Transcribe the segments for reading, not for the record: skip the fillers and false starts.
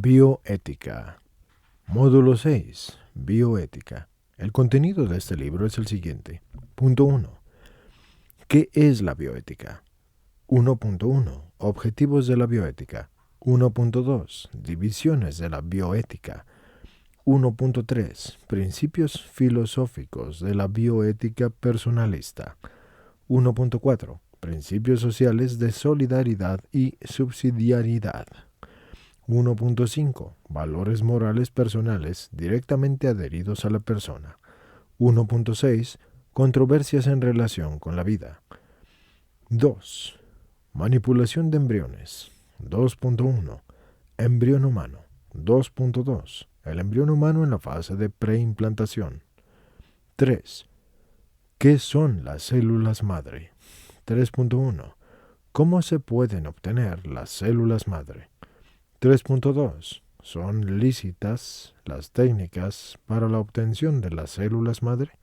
Bioética. Módulo 6. Bioética. El contenido de este libro es el siguiente. Punto 1. ¿Qué es la bioética? 1.1. Objetivos de la bioética. 1.2. Divisiones de la bioética. 1.3. Principios filosóficos de la bioética personalista. 1.4. Principios sociales de solidaridad y subsidiariedad. 1.5. Valores morales personales directamente adheridos a la persona. 1.6. Controversias en relación con la vida. 2. Manipulación de embriones. 2.1. Embrión humano. 2.2. El embrión humano en la fase de preimplantación. 3. ¿Qué son las células madre? 3.1. ¿Cómo se pueden obtener las células madre? 3.2. ¿Son lícitas las técnicas para la obtención de las células madre?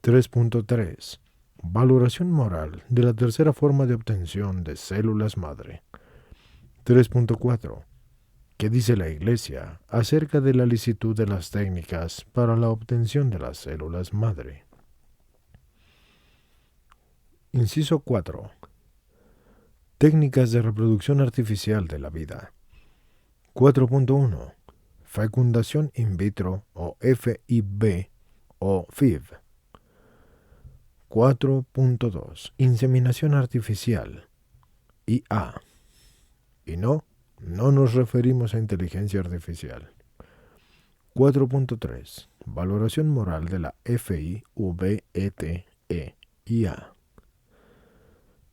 3.3. Valoración moral de la tercera forma de obtención de células madre. 3.4. ¿Qué dice la Iglesia acerca de la licitud de las técnicas para la obtención de las células madre? Inciso 4. Técnicas de reproducción artificial de la vida. 4.1. Fecundación in vitro o FIV o FIV. 4.2. Inseminación artificial IA. Y no nos referimos a inteligencia artificial. 4.3. Valoración moral de la FIVETE-IA.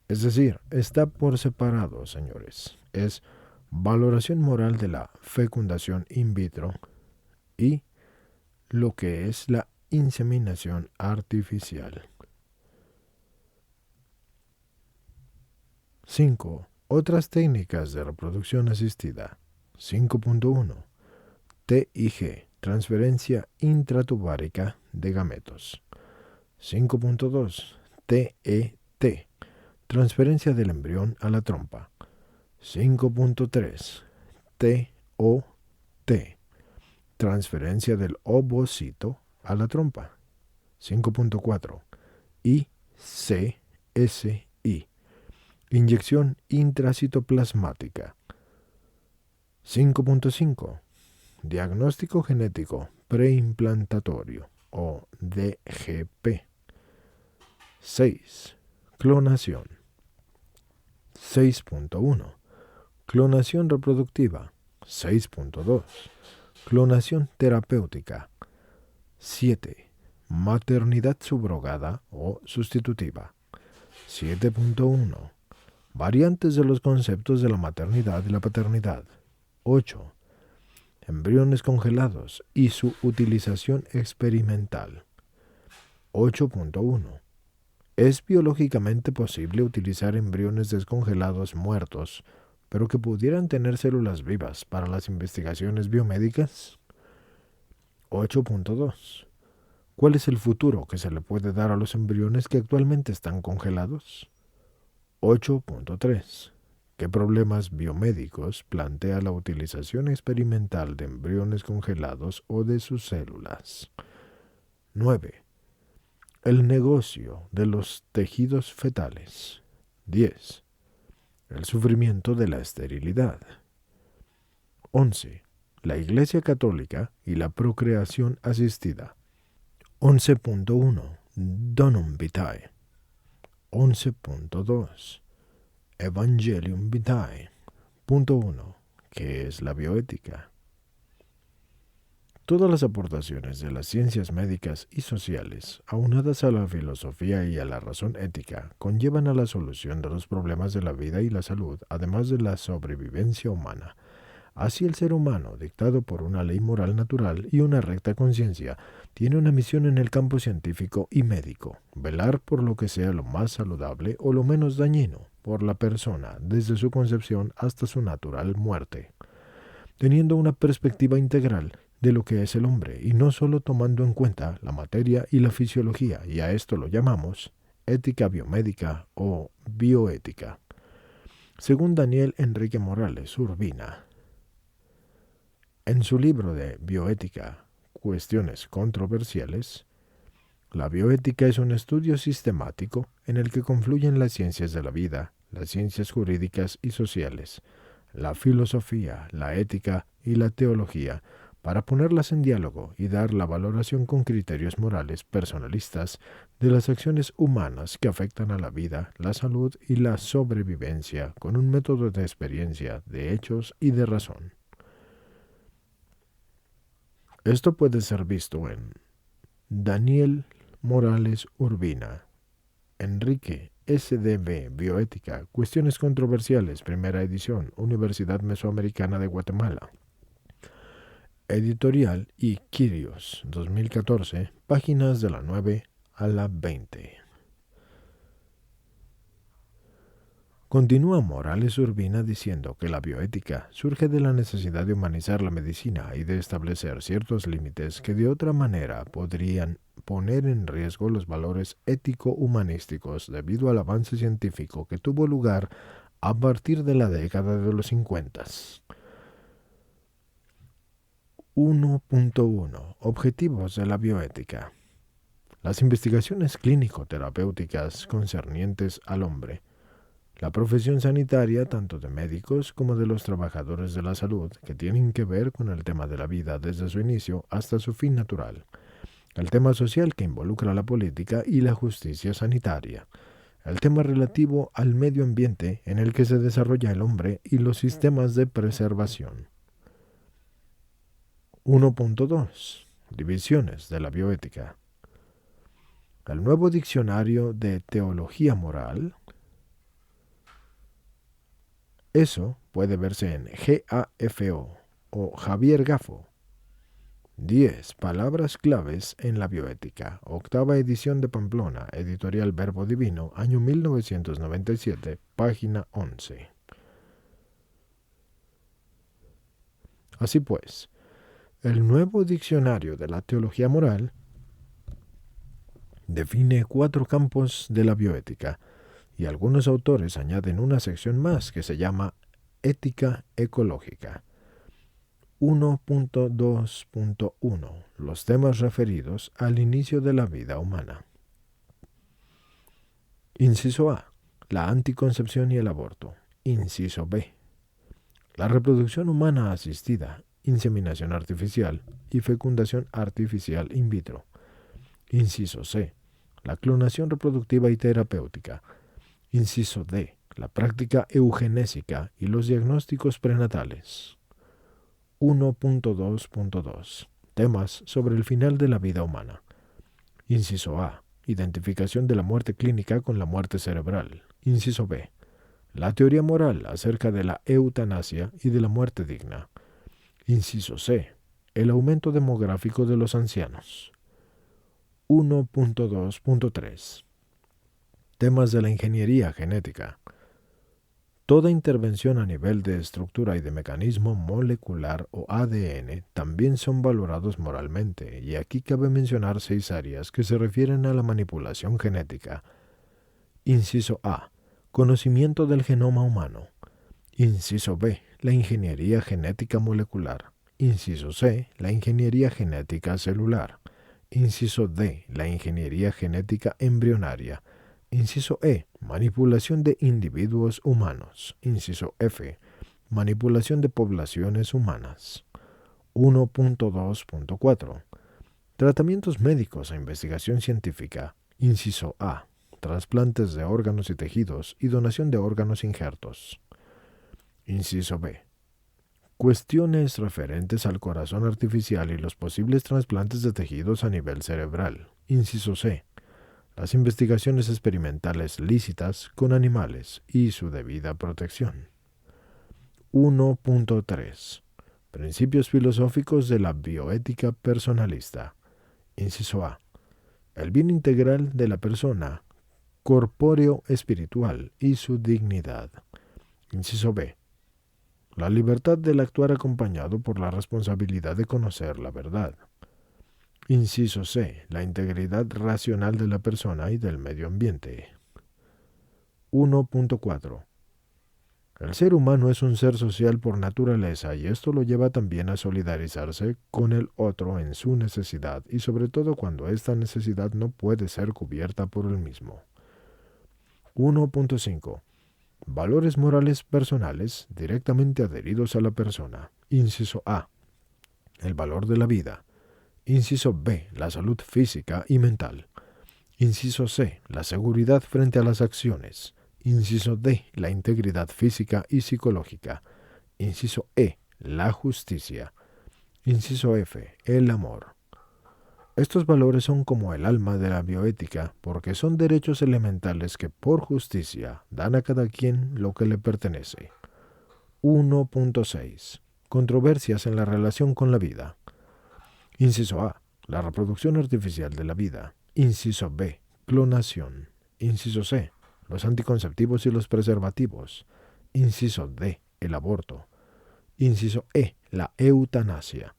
Es decir, está por separado, señores. Es valoración moral de la fecundación in vitro y lo que es la inseminación artificial. 5. Otras técnicas de reproducción asistida. 5.1. TIG, transferencia intratubárica de gametos. 5.2. TET, transferencia del embrión a la trompa. 5.3. TOT, transferencia del ovocito a la trompa. 5.4. ICSI, inyección intracitoplasmática. 5.5. Diagnóstico genético preimplantatorio o DGP. 6. Clonación. 6.1. Clonación reproductiva. 6.2. Clonación terapéutica. 7. Maternidad subrogada o sustitutiva. 7.1. Variantes de los conceptos de la maternidad y la paternidad. 8. Embriones congelados y su utilización experimental. 8.1. ¿Es biológicamente posible utilizar embriones descongelados muertos, pero que pudieran tener células vivas para las investigaciones biomédicas? 8.2. ¿Cuál es el futuro que se le puede dar a los embriones que actualmente están congelados? 8.3. ¿Qué problemas biomédicos plantea la utilización experimental de embriones congelados o de sus células? 9. El negocio de los tejidos fetales. 10. El sufrimiento de la esterilidad. 11. La Iglesia Católica y la procreación asistida. 11.1. Donum Vitae. 11.2. Evangelium Vitae. Punto 1. ¿Qué es la bioética? Todas las aportaciones de las ciencias médicas y sociales, aunadas a la filosofía y a la razón ética, conllevan a la solución de los problemas de la vida y la salud, además de la sobrevivencia humana. Así el ser humano, dictado por una ley moral natural y una recta conciencia, tiene una misión en el campo científico y médico: velar por lo que sea lo más saludable o lo menos dañino por la persona, desde su concepción hasta su natural muerte, teniendo una perspectiva integral de lo que es el hombre y no solo tomando en cuenta la materia y la fisiología, y a esto lo llamamos ética biomédica o bioética. Según Daniel Enrique Morales Urbina, En su libro de Bioética, Cuestiones Controversiales, la bioética es un estudio sistemático en el que confluyen las ciencias de la vida, las ciencias jurídicas y sociales, la filosofía, la ética y la teología, para ponerlas en diálogo y dar la valoración con criterios morales personalistas de las acciones humanas que afectan a la vida, la salud y la sobrevivencia con un método de experiencia, de hechos y de razón. Esto puede ser visto en Daniel Morales Urbina, Enrique SDB Bioética, Cuestiones Controversiales, primera edición, Universidad Mesoamericana de Guatemala. Editorial y Quirios, 2014, páginas de la 9 a la 20. Continúa Morales Urbina diciendo que la bioética surge de la necesidad de humanizar la medicina y de establecer ciertos límites que de otra manera podrían poner en riesgo los valores ético-humanísticos debido al avance científico que tuvo lugar a partir de la década de los 50. 1.1. Objetivos de la bioética. Las investigaciones clínico-terapéuticas concernientes al hombre. La profesión sanitaria, tanto de médicos como de los trabajadores de la salud, que tienen que ver con el tema de la vida desde su inicio hasta su fin natural. El tema social que involucra la política y la justicia sanitaria. El tema relativo al medio ambiente en el que se desarrolla el hombre y los sistemas de preservación. 1.2. Divisiones de la bioética. El nuevo diccionario de teología moral. Eso puede verse en GAFO o Javier Gafo. 10 palabras claves en la bioética. Octava edición de Pamplona, editorial Verbo Divino, año 1997, página 11. Así pues, el nuevo diccionario de la teología moral define 4 campos de la bioética, y algunos autores añaden una sección más que se llama ética ecológica. 1.2.1. Los temas referidos al inicio de la vida humana. Inciso A. La anticoncepción y el aborto. Inciso B. La reproducción humana asistida, inseminación artificial y fecundación artificial in vitro. Inciso C. La clonación reproductiva y terapéutica. Inciso D. La práctica eugenésica y los diagnósticos prenatales. 1.2.2. Temas sobre el final de la vida humana. Inciso A. Identificación de la muerte clínica con la muerte cerebral. Inciso B. La teoría moral acerca de la eutanasia y de la muerte digna. Inciso C. El aumento demográfico de los ancianos. 1.2.3. Temas de la ingeniería genética. Toda intervención a nivel de estructura y de mecanismo molecular o ADN también son valorados moralmente, y aquí cabe mencionar 6 áreas que se refieren a la manipulación genética. Inciso A. Conocimiento del genoma humano. Inciso B. La ingeniería genética molecular. Inciso C. La ingeniería genética celular. Inciso D. La ingeniería genética embrionaria. Inciso E. Manipulación de individuos humanos. Inciso F. Manipulación de poblaciones humanas. 1.2.4. Tratamientos médicos e investigación científica. Inciso A. Trasplantes de órganos y tejidos y donación de órganos injertos. Inciso B. Cuestiones referentes al corazón artificial y los posibles trasplantes de tejidos a nivel cerebral. Inciso C. Las investigaciones experimentales lícitas con animales y su debida protección. 1.3. Principios filosóficos de la bioética personalista. Inciso A. El bien integral de la persona, corpóreo-espiritual y su dignidad. Inciso B. La libertad del actuar acompañado por la responsabilidad de conocer la verdad. Inciso C. La integridad racional de la persona y del medio ambiente. 1.4. El ser humano es un ser social por naturaleza y esto lo lleva también a solidarizarse con el otro en su necesidad y sobre todo cuando esta necesidad no puede ser cubierta por el mismo. 1.5. Valores morales personales directamente adheridos a la persona. Inciso A. El valor de la vida. Inciso B. La salud física y mental. Inciso C. La seguridad frente a las acciones. Inciso D. La integridad física y psicológica. Inciso E. La justicia. Inciso F. El amor. Estos valores son como el alma de la bioética porque son derechos elementales que por justicia dan a cada quien lo que le pertenece. 1.6. Controversias en la relación con la vida. Inciso A. La reproducción artificial de la vida. Inciso B. Clonación. Inciso C. Los anticonceptivos y los preservativos. Inciso D. El aborto. Inciso E. La eutanasia.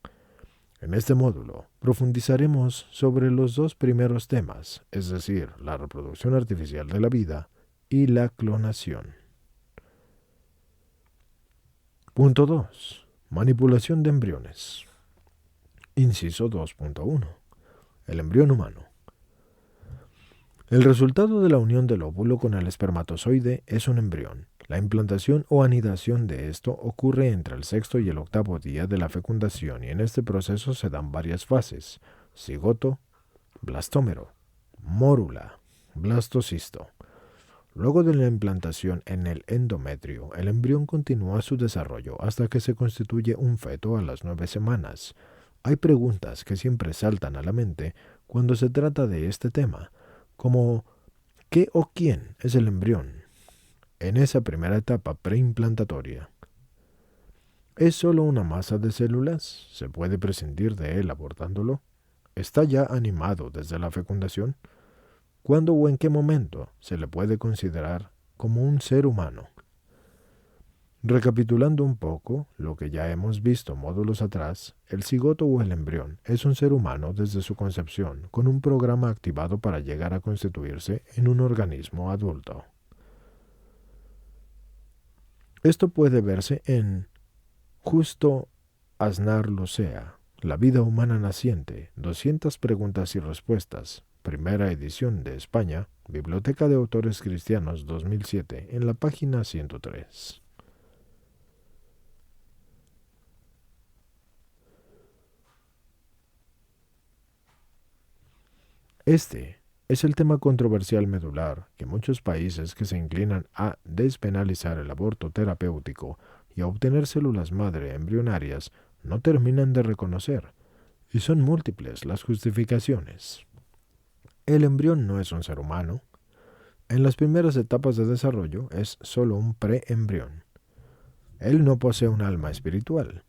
En este módulo profundizaremos sobre los dos primeros temas, es decir, la reproducción artificial de la vida y la clonación. Punto 2. Manipulación de embriones. Inciso 2.1. El embrión humano. El resultado de la unión del óvulo con el espermatozoide es un embrión. La implantación o anidación de esto ocurre entre el sexto y el octavo día de la fecundación y en este proceso se dan varias fases: cigoto, blastómero, mórula, blastocisto. Luego de la implantación en el endometrio, el embrión continúa su desarrollo hasta que se constituye un feto a las 9 semanas. Hay preguntas que siempre saltan a la mente cuando se trata de este tema, como ¿qué o quién es el embrión en esa primera etapa preimplantatoria? ¿Es solo una masa de células? ¿Se puede prescindir de él abortándolo? ¿Está ya animado desde la fecundación? ¿Cuándo o en qué momento se le puede considerar como un ser humano? Recapitulando un poco lo que ya hemos visto módulos atrás, el cigoto o el embrión es un ser humano desde su concepción, con un programa activado para llegar a constituirse en un organismo adulto. Esto puede verse en Justo Aznar Lucea, La vida humana naciente, 200 preguntas y respuestas, primera edición de España, Biblioteca de Autores Cristianos 2007, en la página 103. Este es el tema controversial medular que muchos países que se inclinan a despenalizar el aborto terapéutico y a obtener células madre embrionarias no terminan de reconocer, y son múltiples las justificaciones. El embrión no es un ser humano. En las primeras etapas de desarrollo es solo un preembrión. Él no posee un alma espiritual.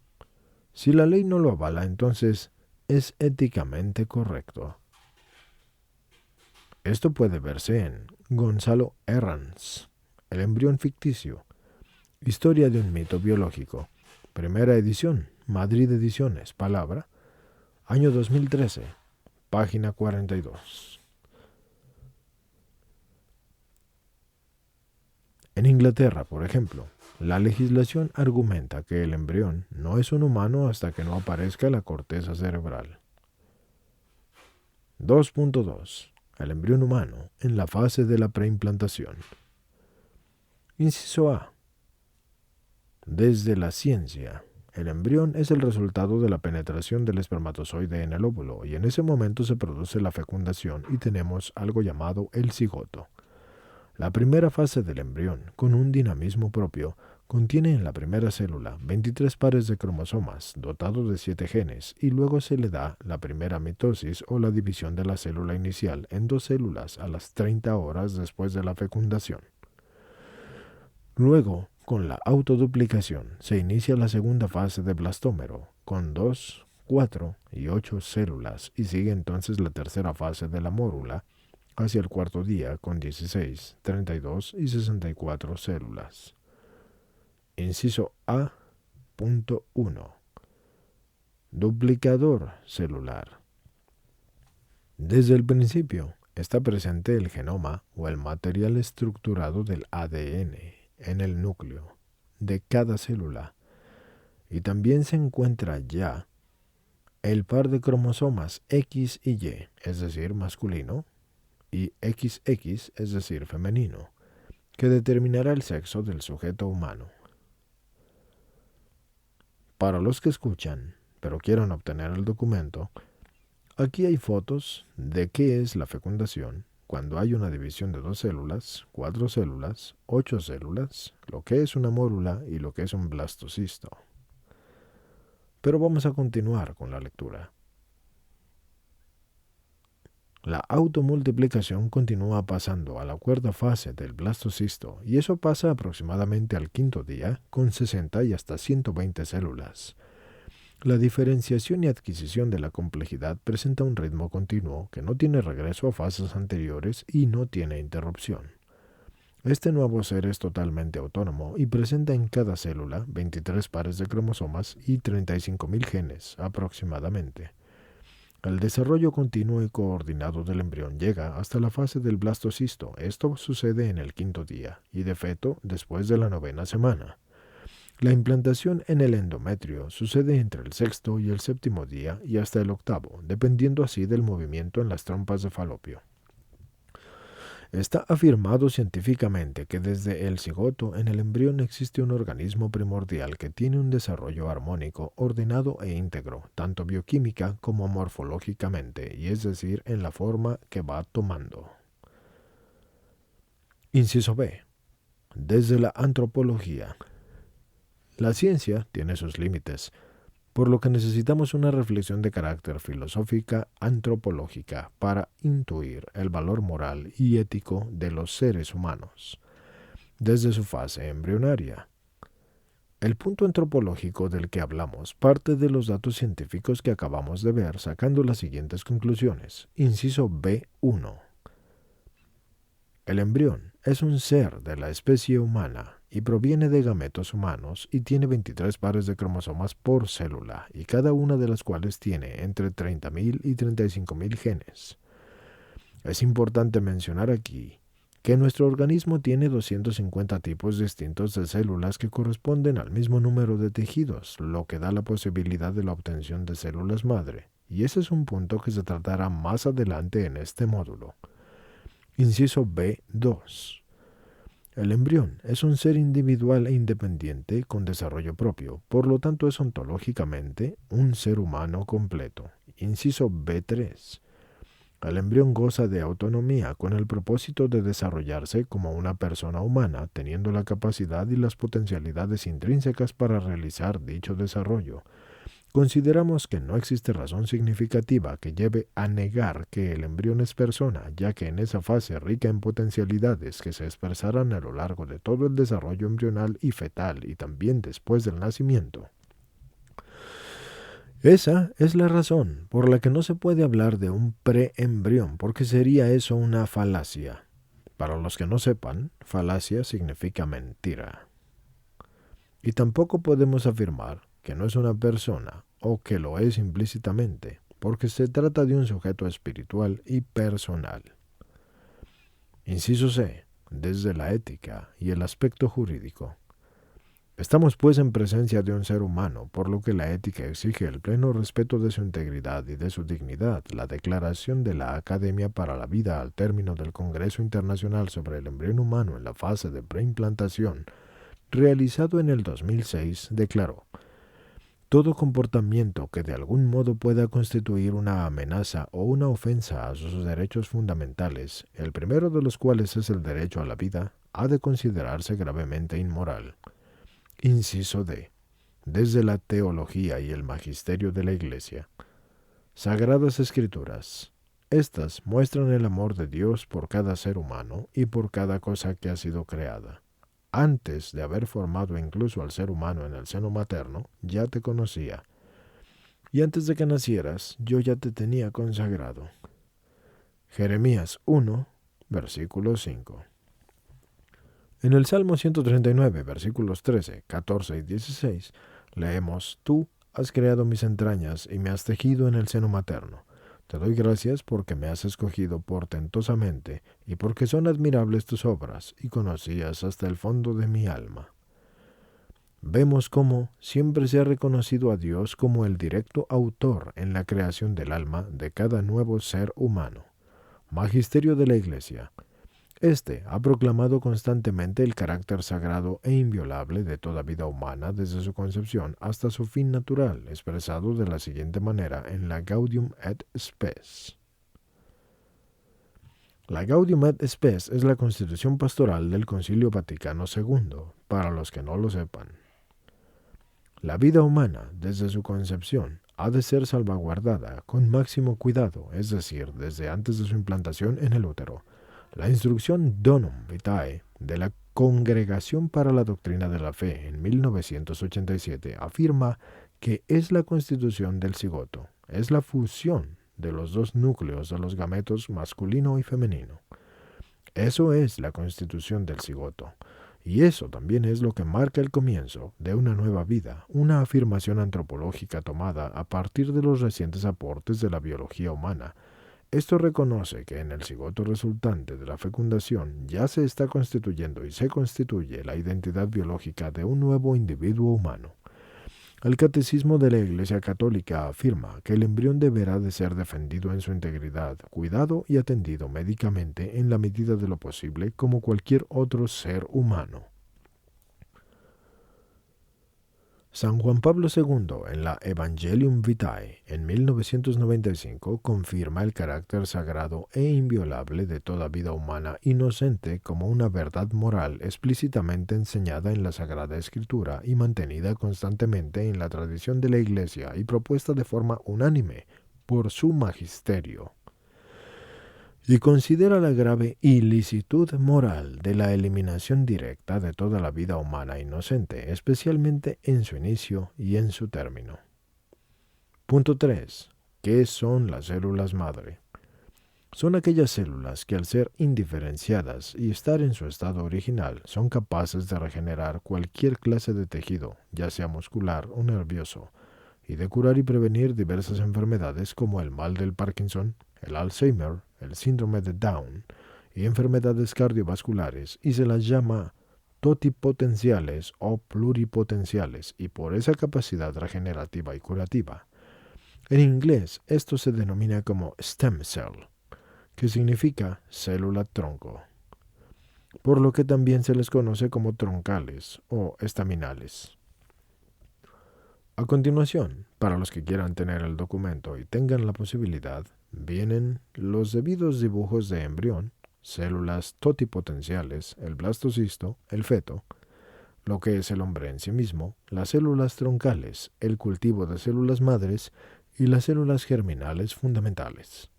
Si la ley no lo avala, entonces es éticamente correcto. Esto puede verse en Gonzalo Herranz, El embrión ficticio, Historia de un mito biológico, primera edición, Madrid Ediciones, Palabra, año 2013, página 42. En Inglaterra, por ejemplo, la legislación argumenta que el embrión no es un humano hasta que no aparezca la corteza cerebral. 2.2. El embrión humano en la fase de la preimplantación. Inciso A. Desde la ciencia, el embrión es el resultado de la penetración del espermatozoide en el óvulo y en ese momento se produce la fecundación y tenemos algo llamado el cigoto. La primera fase del embrión, con un dinamismo propio, contiene en la primera célula 23 pares de cromosomas dotados de 7 genes y luego se le da la primera mitosis o la división de la célula inicial en 2 células a las 30 horas después de la fecundación. Luego, con la autoduplicación, se inicia la segunda fase de blastómero, con 2, 4 y 8 células y sigue entonces la tercera fase de la mórula, hacia el cuarto día con 16, 32 y 64 células. Inciso A.1. Duplicador celular. Desde el principio está presente el genoma o el material estructurado del ADN en el núcleo. de cada célula. Y también se encuentra ya el par de cromosomas X y Y, es decir, masculino, y XX, es decir, femenino, que determinará el sexo del sujeto humano. Para los que escuchan, pero quieran obtener el documento, aquí hay fotos de qué es la fecundación, cuando hay una división de 2 células, 4 células, 8 células, lo que es una mórula y lo que es un blastocisto. Pero vamos a continuar con la lectura. La automultiplicación continúa pasando a la cuarta fase del blastocisto y eso pasa aproximadamente al quinto día con 60 y hasta 120 células. La diferenciación y adquisición de la complejidad presenta un ritmo continuo que no tiene regreso a fases anteriores y no tiene interrupción. Este nuevo ser es totalmente autónomo y presenta en cada célula 23 pares de cromosomas y 35.000 genes aproximadamente. El desarrollo continuo y coordinado del embrión llega hasta la fase del blastocisto. Esto sucede en el quinto día y de feto después de la 9ª semana. La implantación en el endometrio sucede entre el 6º y el 7º día y hasta el 8º, dependiendo así del movimiento en las trompas de falopio. Está afirmado científicamente que desde el cigoto en el embrión existe un organismo primordial que tiene un desarrollo armónico, ordenado e íntegro, tanto bioquímica como morfológicamente, y es decir, en la forma que va tomando. Inciso B. Desde la antropología. La ciencia tiene sus límites, por lo que necesitamos una reflexión de carácter filosófica antropológica para intuir el valor moral y ético de los seres humanos, desde su fase embrionaria. El punto antropológico del que hablamos parte de los datos científicos que acabamos de ver, sacando las siguientes conclusiones. Inciso B1. El embrión es un ser de la especie humana y proviene de gametos humanos y tiene 23 pares de cromosomas por célula, y cada una de las cuales tiene entre 30.000 y 35.000 genes. Es importante mencionar aquí que nuestro organismo tiene 250 tipos distintos de células que corresponden al mismo número de tejidos, lo que da la posibilidad de la obtención de células madre, y ese es un punto que se tratará más adelante en este módulo. Inciso B2. El embrión es un ser individual e independiente con desarrollo propio, por lo tanto es ontológicamente un ser humano completo. Inciso B3. El embrión goza de autonomía con el propósito de desarrollarse como una persona humana, teniendo la capacidad y las potencialidades intrínsecas para realizar dicho desarrollo. Consideramos que no existe razón significativa que lleve a negar que el embrión es persona, ya que en esa fase rica en potencialidades que se expresarán a lo largo de todo el desarrollo embrional y fetal y también después del nacimiento. Esa es la razón por la que no se puede hablar de un preembrión, porque sería eso una falacia. Para los que no sepan, falacia significa mentira. Y tampoco podemos afirmar que no es una persona, o que lo es implícitamente, porque se trata de un sujeto espiritual y personal. Inciso C. Desde la ética y el aspecto jurídico. Estamos pues en presencia de un ser humano, por lo que la ética exige el pleno respeto de su integridad y de su dignidad. La declaración de la Academia para la Vida al término del Congreso Internacional sobre el Embrión Humano en la fase de preimplantación, realizado en el 2006, declaró: todo comportamiento que de algún modo pueda constituir una amenaza o una ofensa a sus derechos fundamentales, el primero de los cuales es el derecho a la vida, ha de considerarse gravemente inmoral. Inciso D. Desde la teología y el magisterio de la Iglesia. Sagradas Escrituras. Estas muestran el amor de Dios por cada ser humano y por cada cosa que ha sido creada. Antes de haber formado incluso al ser humano en el seno materno, ya te conocía. Y antes de que nacieras, yo ya te tenía consagrado. Jeremías 1, versículo 5. En el Salmo 139, versículos 13, 14 y 16, leemos: Tú has creado mis entrañas y me has tejido en el seno materno. Te doy gracias porque me has escogido portentosamente y porque son admirables tus obras y conocías hasta el fondo de mi alma. vemos cómo siempre se ha reconocido a Dios como el directo autor en la creación del alma de cada nuevo ser humano. Magisterio de la Iglesia. Este ha proclamado constantemente el carácter sagrado e inviolable de toda vida humana desde su concepción hasta su fin natural, expresado de la siguiente manera en la Gaudium et Spes. La Gaudium et Spes es la constitución pastoral del Concilio Vaticano II, para los que no lo sepan. La vida humana, desde su concepción, ha de ser salvaguardada con máximo cuidado, es decir, desde antes de su implantación en el útero. La instrucción Donum Vitae de la Congregación para la Doctrina de la Fe en 1987 afirma que es la constitución del cigoto, es la fusión de los dos núcleos de los gametos masculino y femenino. Eso es la constitución del cigoto. Y eso también es lo que marca el comienzo de una nueva vida, una afirmación antropológica tomada a partir de los recientes aportes de la biología humana. Esto reconoce que en el cigoto resultante de la fecundación ya se está constituyendo y se constituye la identidad biológica de un nuevo individuo humano. El Catecismo de la Iglesia Católica afirma que el embrión deberá de ser defendido en su integridad, cuidado y atendido médicamente en la medida de lo posible como cualquier otro ser humano. San Juan Pablo II, en la Evangelium Vitae, en 1995, confirma el carácter sagrado e inviolable de toda vida humana inocente como una verdad moral explícitamente enseñada en la Sagrada Escritura y mantenida constantemente en la tradición de la Iglesia y propuesta de forma unánime por su magisterio. Y considera la grave ilicitud moral de la eliminación directa de toda la vida humana inocente, especialmente en su inicio y en su término. Punto 3. ¿Qué son las células madre? Son aquellas células que al ser indiferenciadas y estar en su estado original son capaces de regenerar cualquier clase de tejido, ya sea muscular o nervioso, y de curar y prevenir diversas enfermedades como el mal del Parkinson, el Alzheimer, el síndrome de Down y enfermedades cardiovasculares, y se las llama totipotenciales o pluripotenciales, y por esa capacidad regenerativa y curativa. En inglés esto se denomina como stem cell, que significa célula tronco, por lo que también se les conoce como troncales o estaminales. A continuación, para los que quieran tener el documento y tengan la posibilidad, vienen los debidos dibujos de embrión, células totipotenciales, el blastocisto, el feto, lo que es el hombre en sí mismo, las células troncales, el cultivo de células madres y las células germinales fundamentales.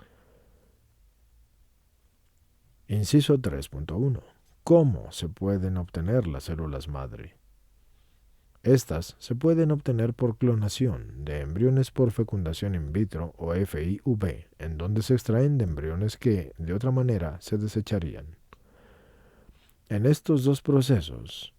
Inciso 3.1. ¿Cómo se pueden obtener las células madre? Estas se pueden obtener por clonación de embriones por fecundación in vitro o FIV, en donde se extraen de embriones que, de otra manera, se desecharían. En estos dos procesos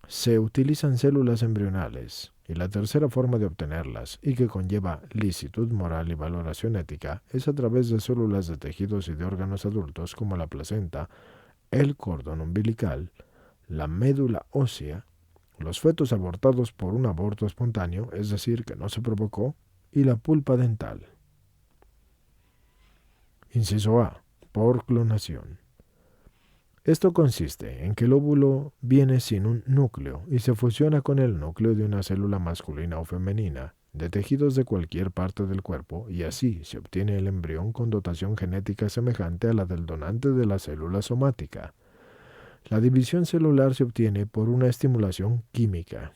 se utilizan células embrionales, y la tercera forma de obtenerlas, y que conlleva licitud moral y valoración ética, es a través de células de tejidos y de órganos adultos como la placenta, el cordón umbilical, la médula ósea, los fetos abortados por un aborto espontáneo, es decir, que no se provocó, y la pulpa dental. Inciso A. Por clonación. Esto consiste en que el óvulo viene sin un núcleo y se fusiona con el núcleo de una célula masculina o femenina, de tejidos de cualquier parte del cuerpo, y así se obtiene el embrión con dotación genética semejante a la del donante de la célula somática. La división celular se obtiene por una estimulación química.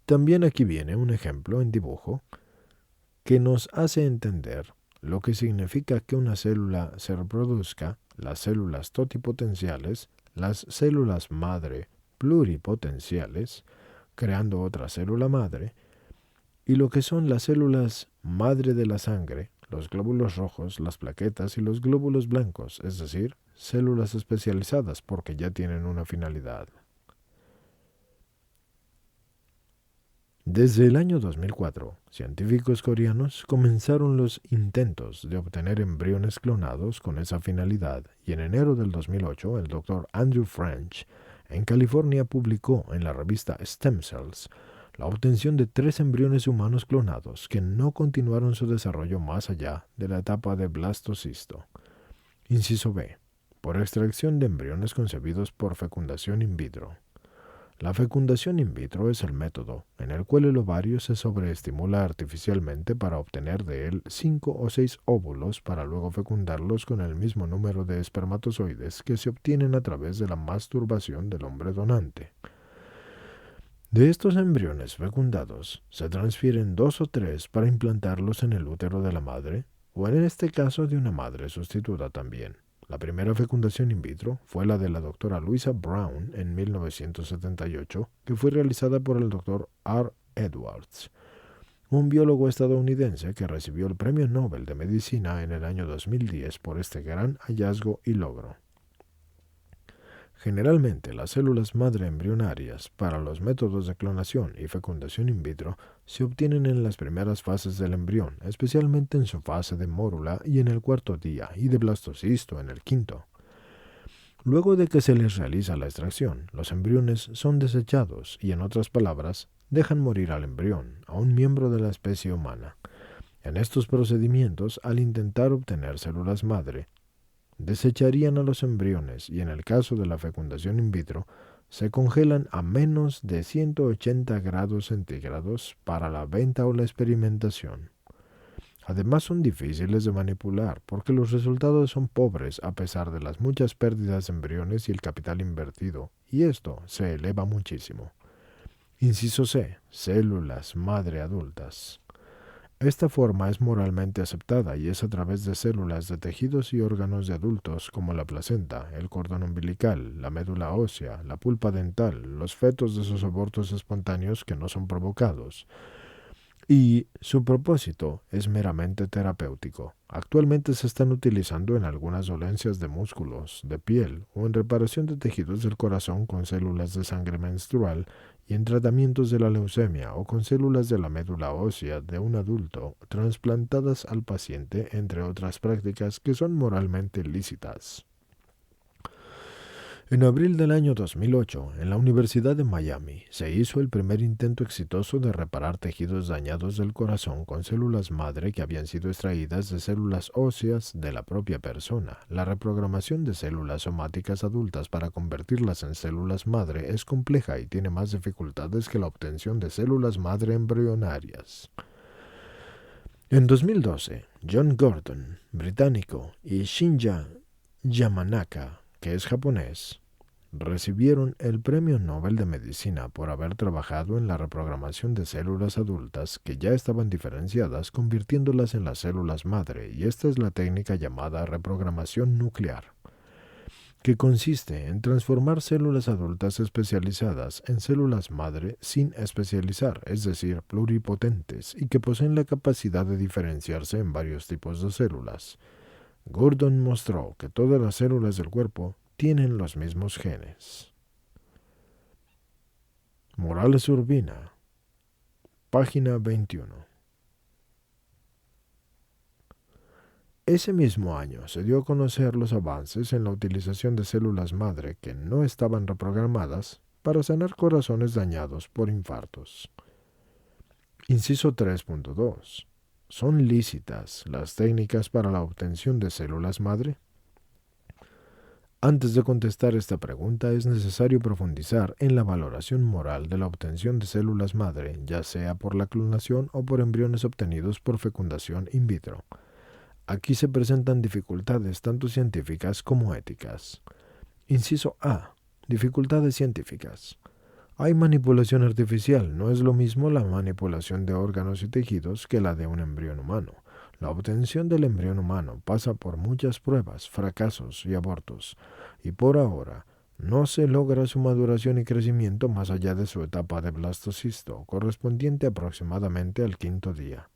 También aquí viene un ejemplo en dibujo que nos hace entender lo que significa que una célula se reproduzca, las células totipotenciales, las células madre pluripotenciales, creando otra célula madre, y lo que son las células madre de la sangre, los glóbulos rojos, las plaquetas y los glóbulos blancos, es decir, células especializadas porque ya tienen una finalidad. Desde el año 2004, científicos coreanos comenzaron los intentos de obtener embriones clonados con esa finalidad, y en enero del 2008 el Dr. Andrew French, en California publicó en la revista Stem Cells la obtención de 3 embriones humanos clonados que no continuaron su desarrollo más allá de la etapa de blastocisto. Inciso B. Por extracción de embriones concebidos por fecundación in vitro. La fecundación in vitro es el método en el cual el ovario se sobreestimula artificialmente para obtener de él 5 o 6 óvulos para luego fecundarlos con el mismo número de espermatozoides que se obtienen a través de la masturbación del hombre donante. De estos embriones fecundados se transfieren 2 o 3 para implantarlos en el útero de la madre, o en este caso de una madre sustituta también. La primera fecundación in vitro fue la de la doctora Louisa Brown en 1978, que fue realizada por el doctor R. Edwards, un biólogo estadounidense que recibió el Premio Nobel de Medicina en el año 2010 por este gran hallazgo y logro. Generalmente, las células madre embrionarias para los métodos de clonación y fecundación in vitro se obtienen en las primeras fases del embrión, especialmente en su fase de mórula y en el 4º día, y de blastocisto en el 5º. Luego de que se les realiza la extracción, los embriones son desechados y, en otras palabras, dejan morir al embrión, a un miembro de la especie humana. En estos procedimientos, al intentar obtener células madre, desecharían a los embriones y en el caso de la fecundación in vitro, se congelan a menos de 180 grados centígrados para la venta o la experimentación. Además son difíciles de manipular porque los resultados son pobres a pesar de las muchas pérdidas de embriones y el capital invertido, y esto se eleva muchísimo. Inciso C. Células madre adultas. Esta forma es moralmente aceptada y es a través de células de tejidos y órganos de adultos como la placenta, el cordón umbilical, la médula ósea, la pulpa dental, los fetos de sus abortos espontáneos que no son provocados. Y su propósito es meramente terapéutico. Actualmente se están utilizando en algunas dolencias de músculos, de piel o en reparación de tejidos del corazón con células de sangre menstrual y en tratamientos de la leucemia o con células de la médula ósea de un adulto trasplantadas al paciente, entre otras prácticas que son moralmente lícitas. En abril del año 2008, en la Universidad de Miami, se hizo el primer intento exitoso de reparar tejidos dañados del corazón con células madre que habían sido extraídas de células óseas de la propia persona. La reprogramación de células somáticas adultas para convertirlas en células madre es compleja y tiene más dificultades que la obtención de células madre embrionarias. En 2012, John Gordon, británico, y Shinya Yamanaka, que es japonés, recibieron el Premio Nobel de Medicina por haber trabajado en la reprogramación de células adultas que ya estaban diferenciadas, convirtiéndolas en las células madre, y esta es la técnica llamada reprogramación nuclear, que consiste en transformar células adultas especializadas en células madre sin especializar, es decir, pluripotentes, y que poseen la capacidad de diferenciarse en varios tipos de células. Gordon mostró que todas las células del cuerpo tienen los mismos genes. Morales Urbina, página 21. Ese mismo año se dio a conocer los avances en la utilización de células madre que no estaban reprogramadas para sanar corazones dañados por infartos. Inciso 3.2. ¿Son lícitas las técnicas para la obtención de células madre? Antes de contestar esta pregunta es necesario profundizar en la valoración moral de la obtención de células madre, ya sea por la clonación o por embriones obtenidos por fecundación in vitro. Aquí se presentan dificultades tanto científicas como éticas. Inciso A. Dificultades científicas. Hay manipulación artificial, no es lo mismo la manipulación de órganos y tejidos que la de un embrión humano. La obtención del embrión humano pasa por muchas pruebas, fracasos y abortos, y por ahora no se logra su maduración y crecimiento más allá de su etapa de blastocisto, correspondiente aproximadamente al 5º día.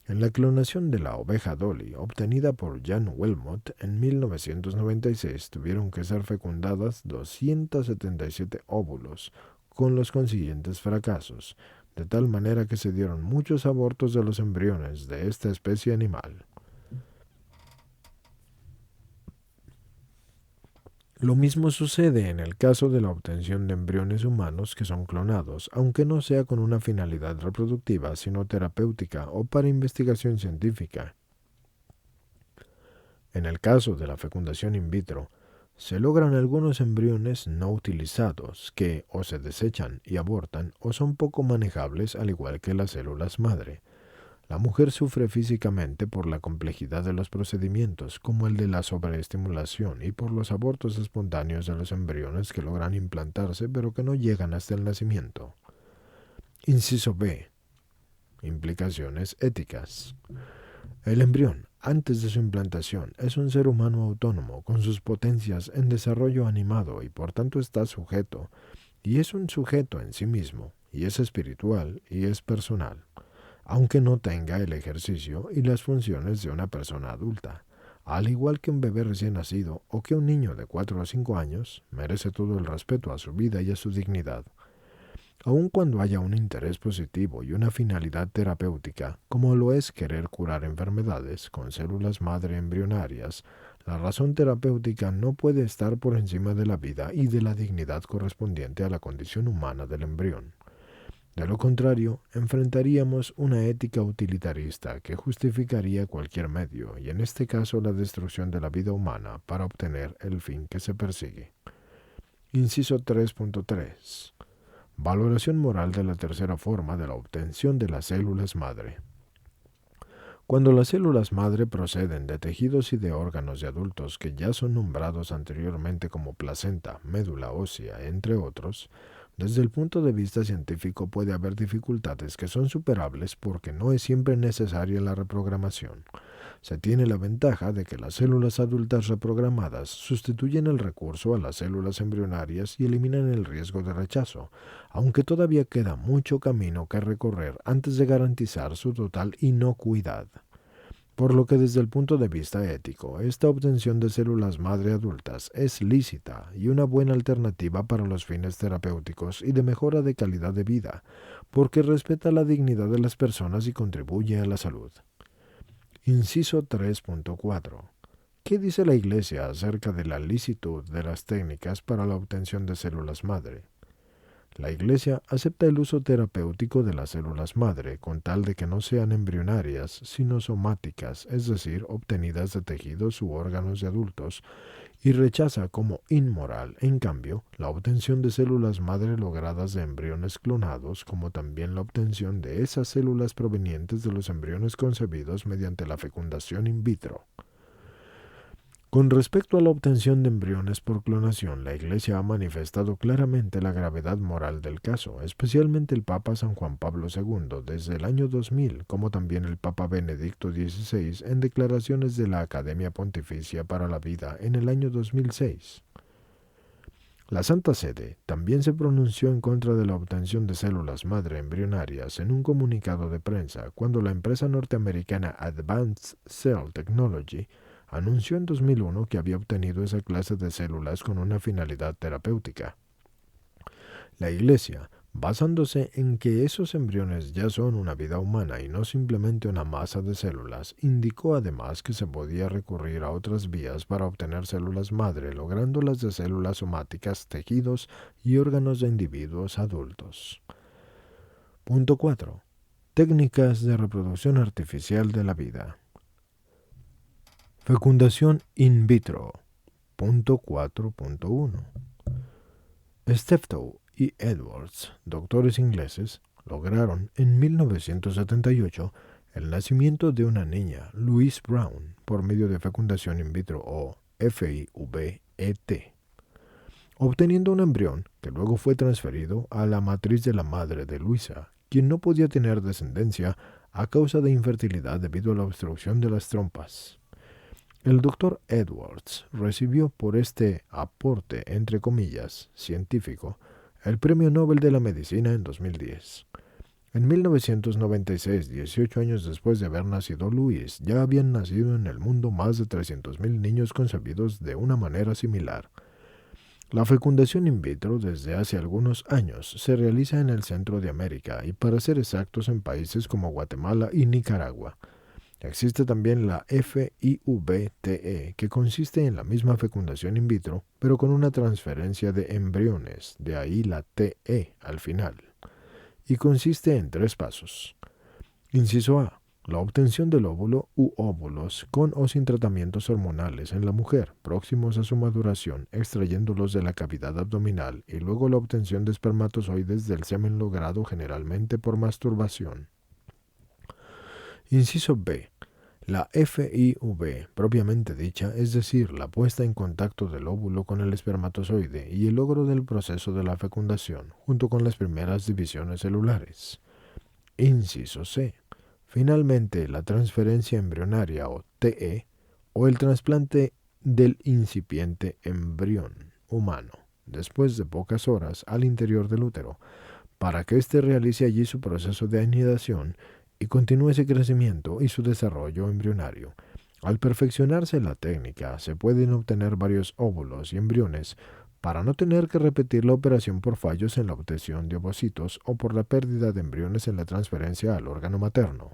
En la clonación de la oveja Dolly, obtenida por Jan Wilmot en 1996, tuvieron que ser fecundadas 277 óvulos, con los consiguientes fracasos, de tal manera que se dieron muchos abortos de los embriones de esta especie animal. Lo mismo sucede en el caso de la obtención de embriones humanos que son clonados, aunque no sea con una finalidad reproductiva, sino terapéutica o para investigación científica. En el caso de la fecundación in vitro, se logran algunos embriones no utilizados que o se desechan y abortan o son poco manejables al igual que las células madre. La mujer sufre físicamente por la complejidad de los procedimientos, como el de la sobreestimulación, y por los abortos espontáneos de los embriones que logran implantarse pero que no llegan hasta el nacimiento. Inciso B. Implicaciones éticas. El embrión, antes de su implantación, es un ser humano autónomo, con sus potencias en desarrollo animado y por tanto está sujeto, y es un sujeto en sí mismo, y es espiritual y es personal, aunque no tenga el ejercicio y las funciones de una persona adulta. Al igual que un bebé recién nacido o que un niño de 4 a 5 años, merece todo el respeto a su vida y a su dignidad. Aun cuando haya un interés positivo y una finalidad terapéutica, como lo es querer curar enfermedades con células madre embrionarias, la razón terapéutica no puede estar por encima de la vida y de la dignidad correspondiente a la condición humana del embrión. De lo contrario, enfrentaríamos una ética utilitarista que justificaría cualquier medio, y en este caso la destrucción de la vida humana para obtener el fin que se persigue. Inciso 3.3. Valoración moral de la tercera forma de la obtención de las células madre. Cuando las células madre proceden de tejidos y de órganos de adultos que ya son nombrados anteriormente como placenta, médula ósea, entre otros, desde el punto de vista científico puede haber dificultades que son superables porque no es siempre necesaria la reprogramación. Se tiene la ventaja de que las células adultas reprogramadas sustituyen el recurso a las células embrionarias y eliminan el riesgo de rechazo, aunque todavía queda mucho camino que recorrer antes de garantizar su total inocuidad. Por lo que desde el punto de vista ético, esta obtención de células madre adultas es lícita y una buena alternativa para los fines terapéuticos y de mejora de calidad de vida, porque respeta la dignidad de las personas y contribuye a la salud. Inciso 3.4. ¿Qué dice la Iglesia acerca de la licitud de las técnicas para la obtención de células madre? La Iglesia acepta el uso terapéutico de las células madre con tal de que no sean embrionarias, sino somáticas, es decir, obtenidas de tejidos u órganos de adultos, y rechaza como inmoral, en cambio, la obtención de células madre logradas de embriones clonados, como también la obtención de esas células provenientes de los embriones concebidos mediante la fecundación in vitro. Con respecto a la obtención de embriones por clonación, la Iglesia ha manifestado claramente la gravedad moral del caso, especialmente el Papa San Juan Pablo II desde el año 2000, como también el Papa Benedicto XVI en declaraciones de la Academia Pontificia para la Vida en el año 2006. La Santa Sede también se pronunció en contra de la obtención de células madre embrionarias en un comunicado de prensa cuando la empresa norteamericana Advanced Cell Technology anunció en 2001 que había obtenido esa clase de células con una finalidad terapéutica. La Iglesia, basándose en que esos embriones ya son una vida humana y no simplemente una masa de células, indicó además que se podía recurrir a otras vías para obtener células madre, lográndolas de células somáticas, tejidos y órganos de individuos adultos. Punto 4. Técnicas de reproducción artificial de la vida. Fecundación in vitro. Punto 4.1. Steptoe y Edwards, doctores ingleses, lograron en 1978 el nacimiento de una niña, Louise Brown, por medio de fecundación in vitro o FIV-ET, obteniendo un embrión que luego fue transferido a la matriz de la madre de Luisa, quien no podía tener descendencia a causa de infertilidad debido a la obstrucción de las trompas. El doctor Edwards recibió por este aporte, entre comillas, científico, el Premio Nobel de la Medicina en 2010. En 1996, 18 años después de haber nacido Louise, ya habían nacido en el mundo más de 300.000 niños concebidos de una manera similar. La fecundación in vitro desde hace algunos años se realiza en el centro de América y para ser exactos en países como Guatemala y Nicaragua. Existe también la FIV-TE, que consiste en la misma fecundación in vitro, pero con una transferencia de embriones, de ahí la TE al final, y consiste en 3 pasos. Inciso A. La obtención del óvulo u óvulos con o sin tratamientos hormonales en la mujer, próximos a su maduración, extrayéndolos de la cavidad abdominal, y luego la obtención de espermatozoides del semen logrado generalmente por masturbación. Inciso B. La FIV propiamente dicha, es decir, la puesta en contacto del óvulo con el espermatozoide y el logro del proceso de la fecundación, junto con las primeras divisiones celulares. Inciso C. Finalmente, la transferencia embrionaria o TE o el trasplante del incipiente embrión humano, después de pocas horas al interior del útero, para que éste realice allí su proceso de anidación y continúe ese crecimiento y su desarrollo embrionario. Al perfeccionarse la técnica, se pueden obtener varios óvulos y embriones para no tener que repetir la operación por fallos en la obtención de ovocitos o por la pérdida de embriones en la transferencia al órgano materno.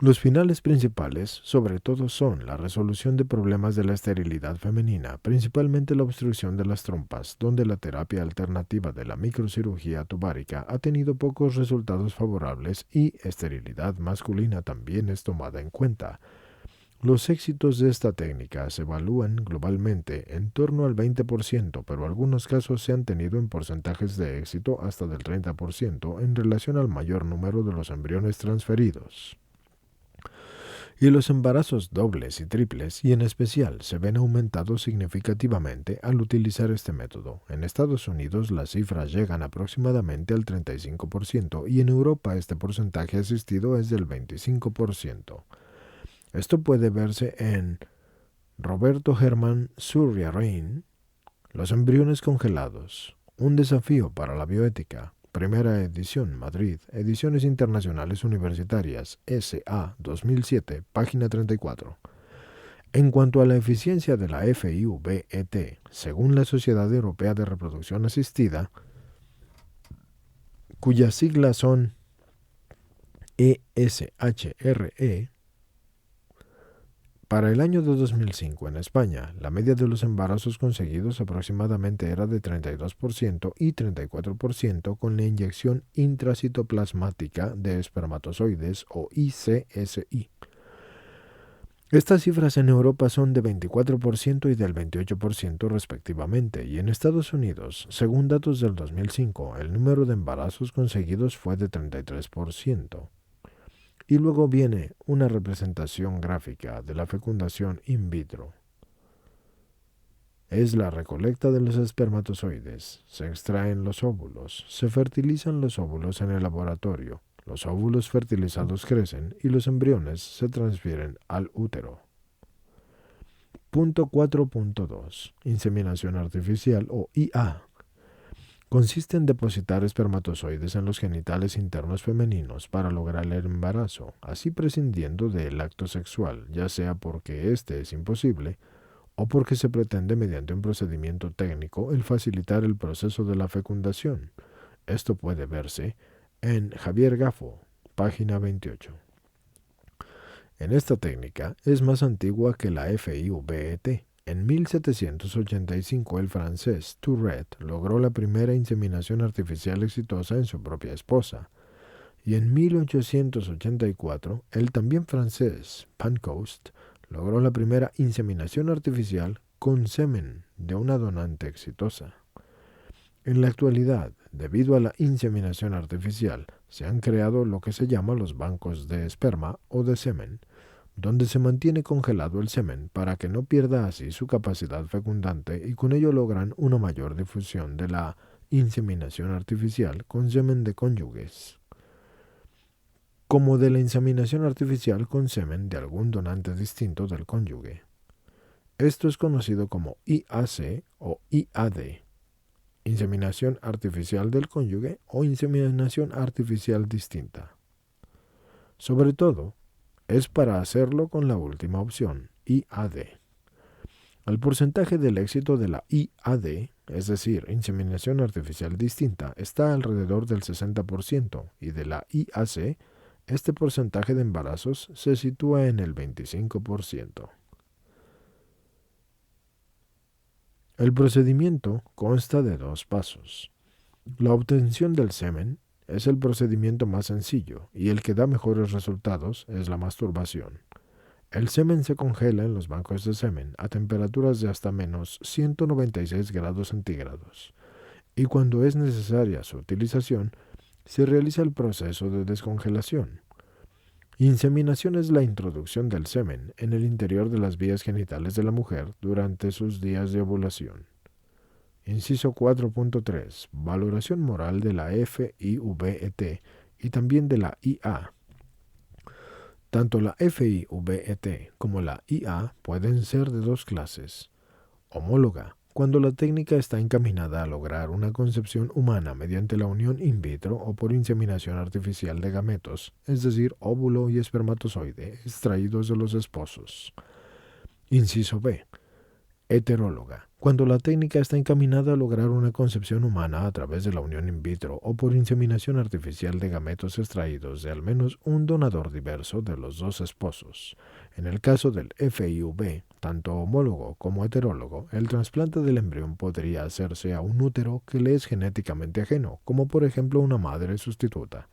Los finales principales, sobre todo, son la resolución de problemas de la esterilidad femenina, principalmente la obstrucción de las trompas, donde la terapia alternativa de la microcirugía tubárica ha tenido pocos resultados favorables y esterilidad masculina también es tomada en cuenta. Los éxitos de esta técnica se evalúan globalmente en torno al 20%, pero algunos casos se han tenido en porcentajes de éxito hasta del 30% en relación al mayor número de los embriones transferidos. Y los embarazos dobles y triples, y en especial, se ven aumentados significativamente al utilizar este método. En Estados Unidos las cifras llegan aproximadamente al 35% y en Europa este porcentaje asistido es del 25%. Esto puede verse en Roberto Germán Surya-Rein, Los embriones congelados, un desafío para la bioética. Primera edición, Madrid, Ediciones Internacionales Universitarias, S.A. 2007, página 34. En cuanto a la eficiencia de la FIV-ET, según la Sociedad Europea de Reproducción Asistida, cuyas siglas son ESHRE, para el año de 2005 en España, la media de los embarazos conseguidos aproximadamente era de 32% y 34% con la inyección intracitoplasmática de espermatozoides o ICSI. Estas cifras en Europa son de 24% y del 28% respectivamente, y en Estados Unidos, según datos del 2005, el número de embarazos conseguidos fue de 33%. Y luego viene una representación gráfica de la fecundación in vitro. Es la recolecta de los espermatozoides, se extraen los óvulos, se fertilizan los óvulos en el laboratorio, los óvulos fertilizados crecen y los embriones se transfieren al útero. Punto 4.2. Inseminación artificial o IA. Consiste en depositar espermatozoides en los genitales internos femeninos para lograr el embarazo, así prescindiendo del acto sexual, ya sea porque éste es imposible o porque se pretende mediante un procedimiento técnico el facilitar el proceso de la fecundación. Esto puede verse en Javier Gaffo, página 28. En esta técnica es más antigua que la FIV-ET. En 1785 el francés Tourette logró la primera inseminación artificial exitosa en su propia esposa, y en 1884 el también francés Pancoast logró la primera inseminación artificial con semen de una donante exitosa. En la actualidad, debido a la inseminación artificial, se han creado lo que se llama los bancos de esperma o de semen, donde se mantiene congelado el semen para que no pierda así su capacidad fecundante y con ello logran una mayor difusión de la inseminación artificial con semen de cónyuges, como de la inseminación artificial con semen de algún donante distinto del cónyuge. Esto es conocido como IAC o IAD, inseminación artificial del cónyuge o inseminación artificial distinta. Sobre todo, es para hacerlo con la última opción, IAD. El porcentaje del éxito de la IAD, es decir, inseminación artificial distinta, está alrededor del 60% y de la IAC Este porcentaje de embarazos se sitúa en el 25%. El procedimiento consta de 2 pasos. La obtención del semen es el procedimiento más sencillo y el que da mejores resultados es la masturbación. El semen se congela en los bancos de semen a temperaturas de hasta menos 196 grados centígrados y cuando es necesaria su utilización, se realiza el proceso de descongelación. Inseminación es la introducción del semen en el interior de las vías genitales de la mujer durante sus días de ovulación. Inciso 4.3. Valoración moral de la FIVET y también de la IA. Tanto la FIVET como la IA pueden ser de 2 clases. Homóloga, cuando la técnica está encaminada a lograr una concepción humana mediante la unión in vitro o por inseminación artificial de gametos, es decir, óvulo y espermatozoide extraídos de los esposos. Inciso B. Heteróloga, cuando la técnica está encaminada a lograr una concepción humana a través de la unión in vitro o por inseminación artificial de gametos extraídos de al menos un donador diverso de los 2 esposos. En el caso del FIV, tanto homólogo como heterólogo, el trasplante del embrión podría hacerse a un útero que le es genéticamente ajeno, como por ejemplo una madre sustituta.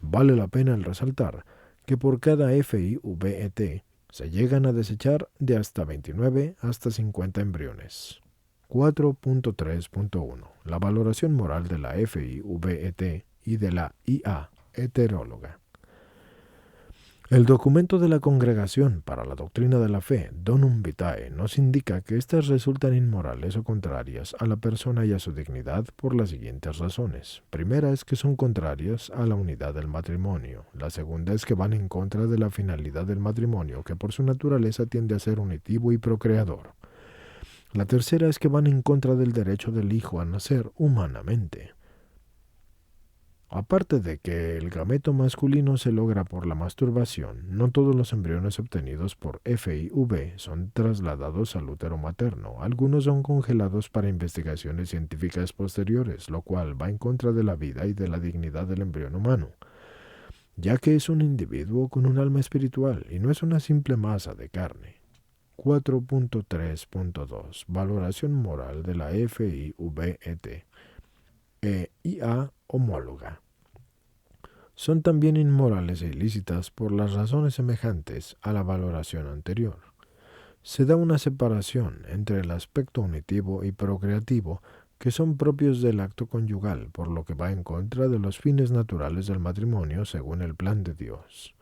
Vale la pena el resaltar que por cada FIVET se llegan a desechar de hasta 29 hasta 50 embriones. 4.3.1. La valoración moral de la FIVET y de la IA heteróloga. El documento de la Congregación para la Doctrina de la Fe, Donum Vitae, nos indica que éstas resultan inmorales o contrarias a la persona y a su dignidad por las siguientes razones. Primera es que son contrarias a la unidad del matrimonio. La segunda es que van en contra de la finalidad del matrimonio, que por su naturaleza tiende a ser unitivo y procreador. La tercera es que van en contra del derecho del hijo a nacer humanamente. Aparte de que el gameto masculino se logra por la masturbación, no todos los embriones obtenidos por FIV son trasladados al útero materno. Algunos son congelados para investigaciones científicas posteriores, lo cual va en contra de la vida y de la dignidad del embrión humano, ya que es un individuo con un alma espiritual y no es una simple masa de carne. 4.3.2. Valoración moral de la FIVET. IA homóloga. Son también inmorales e ilícitas por las razones semejantes a la valoración anterior. Se da una separación entre el aspecto unitivo y procreativo que son propios del acto conyugal, por lo que va en contra de los fines naturales del matrimonio según el plan de Dios.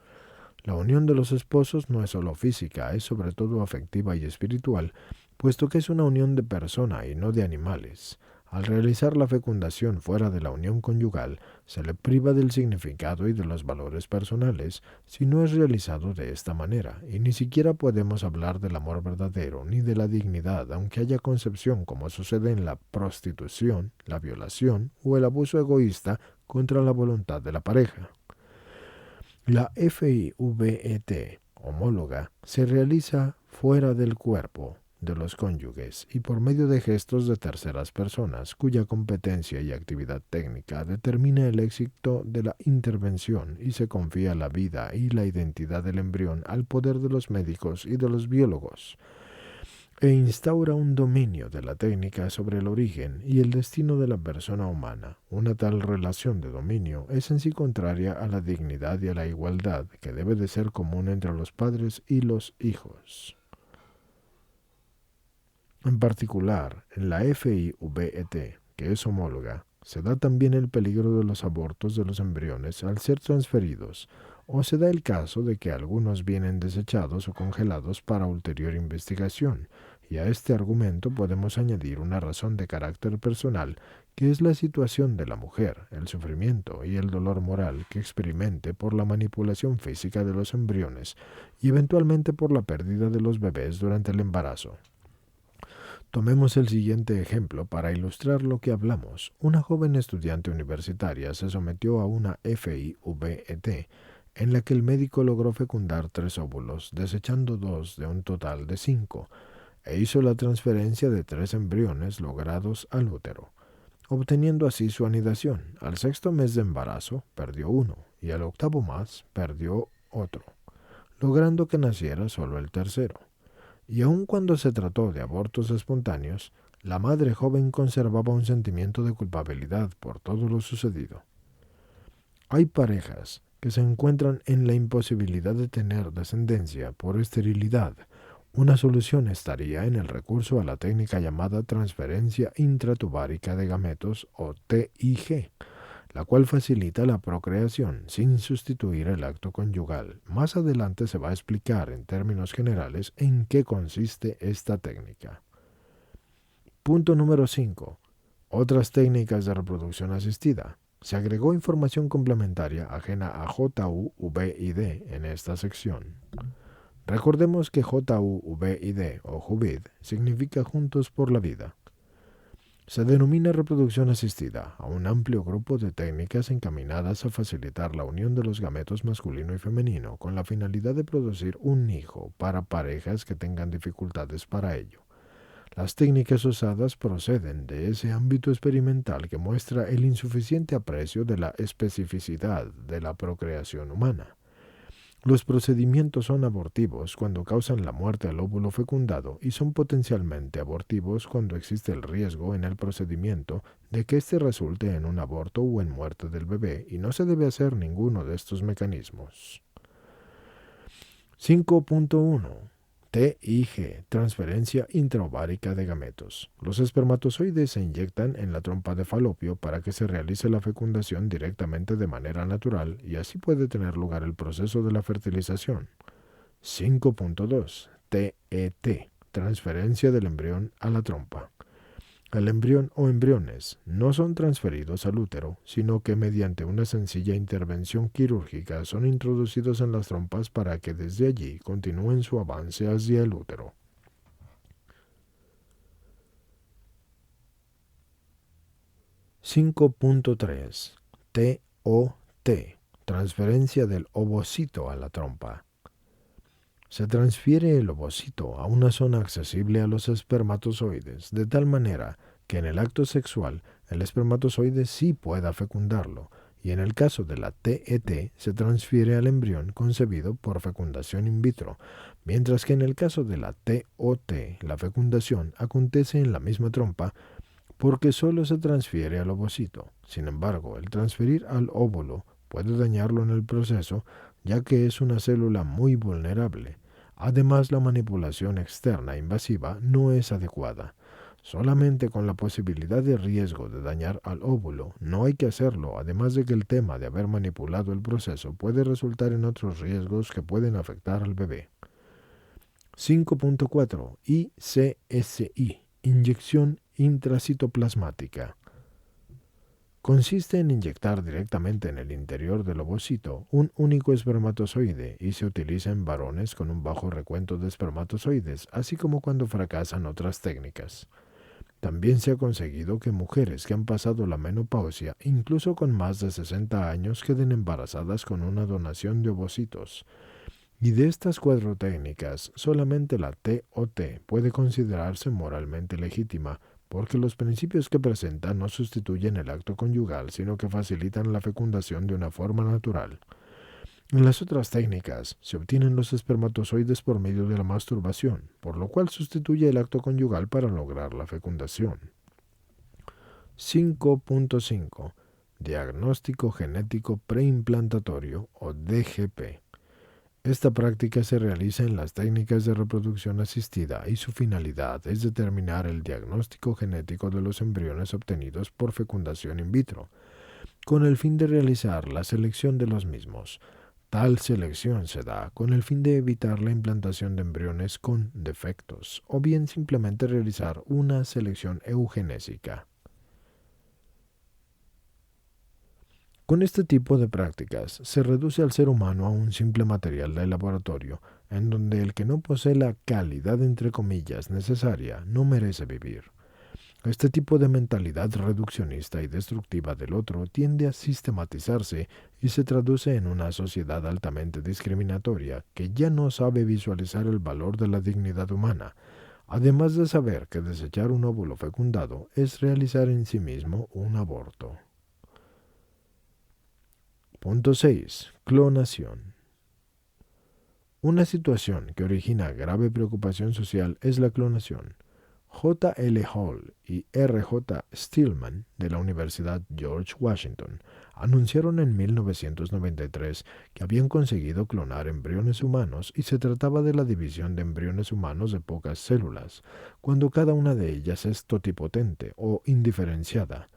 La unión de los esposos no es solo física, es sobre todo afectiva y espiritual, puesto que es una unión de persona y no de animales. Al realizar la fecundación fuera de la unión conyugal, se le priva del significado y de los valores personales si no es realizado de esta manera, y ni siquiera podemos hablar del amor verdadero ni de la dignidad, aunque haya concepción como sucede en la prostitución, la violación o el abuso egoísta contra la voluntad de la pareja. La FIVET homóloga se realiza fuera del cuerpo de los cónyuges y por medio de gestos de terceras personas cuya competencia y actividad técnica determina el éxito de la intervención y se confía la vida y la identidad del embrión al poder de los médicos y de los biólogos, e instaura un dominio de la técnica sobre el origen y el destino de la persona humana. Una tal relación de dominio es en sí contraria a la dignidad y a la igualdad que debe de ser común entre los padres y los hijos. En particular, en la FIVET, que es homóloga, se da también el peligro de los abortos de los embriones al ser transferidos, o se da el caso de que algunos vienen desechados o congelados para ulterior investigación, y a este argumento podemos añadir una razón de carácter personal, que es la situación de la mujer, el sufrimiento y el dolor moral que experimente por la manipulación física de los embriones y eventualmente por la pérdida de los bebés durante el embarazo. Tomemos el siguiente ejemplo para ilustrar lo que hablamos. Una joven estudiante universitaria se sometió a una FIVET en la que el médico logró fecundar 3 óvulos, desechando 2 de un total de 5, e hizo la transferencia de 3 embriones logrados al útero, obteniendo así su anidación. Al 6.º mes de embarazo, perdió 1, y al octavo más perdió otro, logrando que naciera solo el tercero. Y aun cuando se trató de abortos espontáneos, la madre joven conservaba un sentimiento de culpabilidad por todo lo sucedido. Hay parejas que se encuentran en la imposibilidad de tener descendencia por esterilidad. Una solución estaría en el recurso a la técnica llamada transferencia intratubárica de gametos o TIG, la cual facilita la procreación sin sustituir el acto conyugal. Más adelante se va a explicar en términos generales en qué consiste esta técnica. Punto número 5. Otras técnicas de reproducción asistida. Se agregó información complementaria ajena a JUVID en esta sección. Recordemos que JUVID o JUVID significa Juntos por la Vida. Se denomina reproducción asistida a un amplio grupo de técnicas encaminadas a facilitar la unión de los gametos masculino y femenino con la finalidad de producir un hijo para parejas que tengan dificultades para ello. Las técnicas usadas proceden de ese ámbito experimental que muestra el insuficiente aprecio de la especificidad de la procreación humana. Los procedimientos son abortivos cuando causan la muerte al óvulo fecundado y son potencialmente abortivos cuando existe el riesgo en el procedimiento de que éste resulte en un aborto o en muerte del bebé y no se debe hacer ninguno de estos mecanismos. 5.1. TIG, transferencia intraovárica de gametos. Los espermatozoides se inyectan en la trompa de Falopio para que se realice la fecundación directamente de manera natural y así puede tener lugar el proceso de la fertilización. 5.2. TET, transferencia del embrión a la trompa. El embrión o embriones no son transferidos al útero, sino que mediante una sencilla intervención quirúrgica son introducidos en las trompas para que desde allí continúen su avance hacia el útero. (5.3) TOT, transferencia del ovocito a la trompa. Se transfiere el ovocito a una zona accesible a los espermatozoides, de tal manera que en el acto sexual el espermatozoide sí pueda fecundarlo, y en el caso de la TET se transfiere al embrión concebido por fecundación in vitro, mientras que en el caso de la TOT la fecundación acontece en la misma trompa porque solo se transfiere al ovocito. Sin embargo, el transferir al óvulo puede dañarlo en el proceso, ya que es una célula muy vulnerable. Además, la manipulación externa invasiva no es adecuada. Solamente con la posibilidad de riesgo de dañar al óvulo, no hay que hacerlo, además de que el tema de haber manipulado el proceso puede resultar en otros riesgos que pueden afectar al bebé. 5.4. ICSI, inyección intracitoplasmática. Consiste en inyectar directamente en el interior del ovocito un único espermatozoide y se utiliza en varones con un bajo recuento de espermatozoides, así como cuando fracasan otras técnicas. También se ha conseguido que mujeres que han pasado la menopausia, incluso con más de 60 años, queden embarazadas con una donación de ovocitos. Y de estas 4 técnicas, solamente la TOT puede considerarse moralmente legítima, porque los principios que presenta no sustituyen el acto conyugal, sino que facilitan la fecundación de una forma natural. En las otras técnicas, se obtienen los espermatozoides por medio de la masturbación, por lo cual sustituye el acto conyugal para lograr la fecundación. 5.5. Diagnóstico genético preimplantatorio o DGP. Esta práctica se realiza en las técnicas de reproducción asistida y su finalidad es determinar el diagnóstico genético de los embriones obtenidos por fecundación in vitro, con el fin de realizar la selección de los mismos. Tal selección se da con el fin de evitar la implantación de embriones con defectos, o bien simplemente realizar una selección eugenésica. Con este tipo de prácticas se reduce al ser humano a un simple material de laboratorio, en donde el que no posee la calidad entre comillas necesaria no merece vivir. Este tipo de mentalidad reduccionista y destructiva del otro tiende a sistematizarse y se traduce en una sociedad altamente discriminatoria que ya no sabe visualizar el valor de la dignidad humana, además de saber que desechar un óvulo fecundado es realizar en sí mismo un aborto. Punto 6. Clonación. Una situación que origina grave preocupación social es la clonación. J. L. Hall y R. J. Stillman de la Universidad George Washington anunciaron en 1993 que habían conseguido clonar embriones humanos y se trataba de la división de embriones humanos de pocas células, cuando cada una de ellas es totipotente o indiferenciada,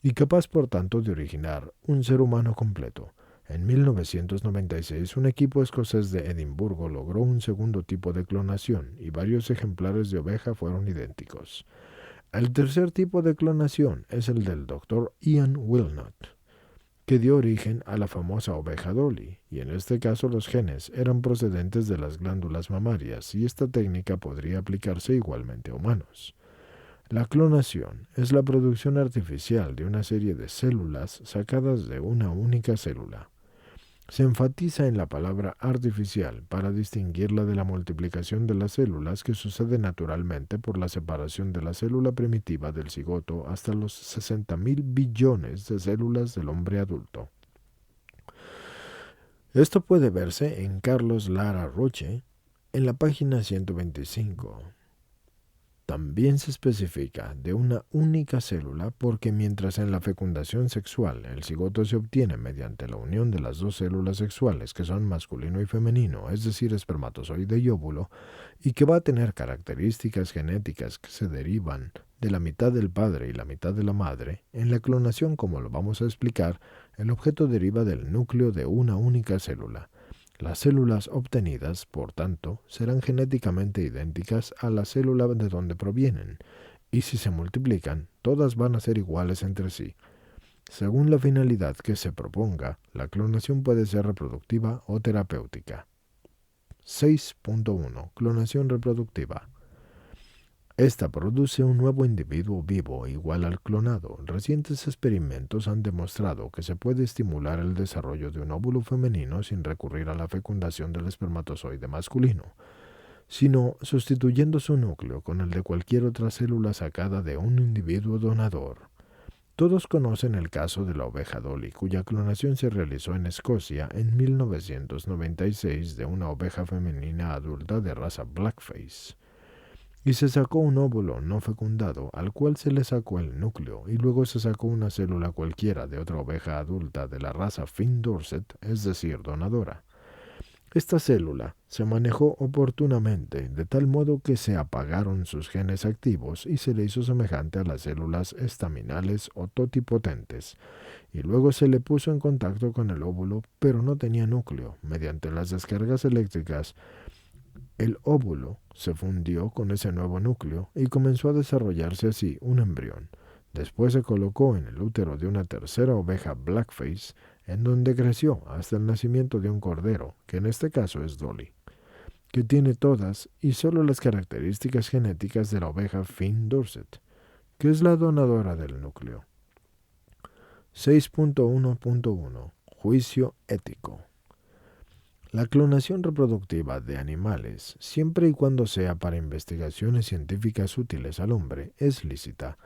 y capaz por tanto de originar un ser humano completo. En 1996, un equipo escocés de Edimburgo logró un segundo tipo de clonación y varios ejemplares de oveja fueron idénticos. El tercer tipo de clonación es el del Dr. Ian Wilnut, que dio origen a la famosa oveja Dolly, y en este caso los genes eran procedentes de las glándulas mamarias y esta técnica podría aplicarse igualmente a humanos. La clonación es la producción artificial de una serie de células sacadas de una única célula. Se enfatiza en la palabra artificial para distinguirla de la multiplicación de las células que sucede naturalmente por la separación de la célula primitiva del cigoto hasta los 60.000 billones de células del hombre adulto. Esto puede verse en Carlos Lara Roche en la página 125. También se especifica de una única célula porque mientras en la fecundación sexual el cigoto se obtiene mediante la unión de las dos células sexuales que son masculino y femenino, es decir, espermatozoide y óvulo, y que va a tener características genéticas que se derivan de la mitad del padre y la mitad de la madre, en la clonación, como lo vamos a explicar, el objeto deriva del núcleo de una única célula. Las células obtenidas, por tanto, serán genéticamente idénticas a la célula de donde provienen, y si se multiplican, todas van a ser iguales entre sí. Según la finalidad que se proponga, la clonación puede ser reproductiva o terapéutica. 6.1. Clonación reproductiva. Esta produce un nuevo individuo vivo igual al clonado. Recientes experimentos han demostrado que se puede estimular el desarrollo de un óvulo femenino sin recurrir a la fecundación del espermatozoide masculino, sino sustituyendo su núcleo con el de cualquier otra célula sacada de un individuo donador. Todos conocen el caso de la oveja Dolly, cuya clonación se realizó en Escocia en 1996 de una oveja femenina adulta de raza Blackface. Y se sacó un óvulo no fecundado, al cual se le sacó el núcleo, y luego se sacó una célula cualquiera de otra oveja adulta de la raza Finn Dorset, es decir, donadora. Esta célula se manejó oportunamente, de tal modo que se apagaron sus genes activos y se le hizo semejante a las células estaminales o totipotentes, y luego se le puso en contacto con el óvulo, pero no tenía núcleo. Mediante las descargas eléctricas, el óvulo se fundió con ese nuevo núcleo y comenzó a desarrollarse así un embrión. Después se colocó en el útero de una tercera oveja Blackface, en donde creció hasta el nacimiento de un cordero, que en este caso es Dolly, que tiene todas y solo las características genéticas de la oveja Finn Dorset, que es la donadora del núcleo. 6.1.1. Juicio ético. La clonación reproductiva de animales, siempre y cuando sea para investigaciones científicas útiles al hombre, es lícita,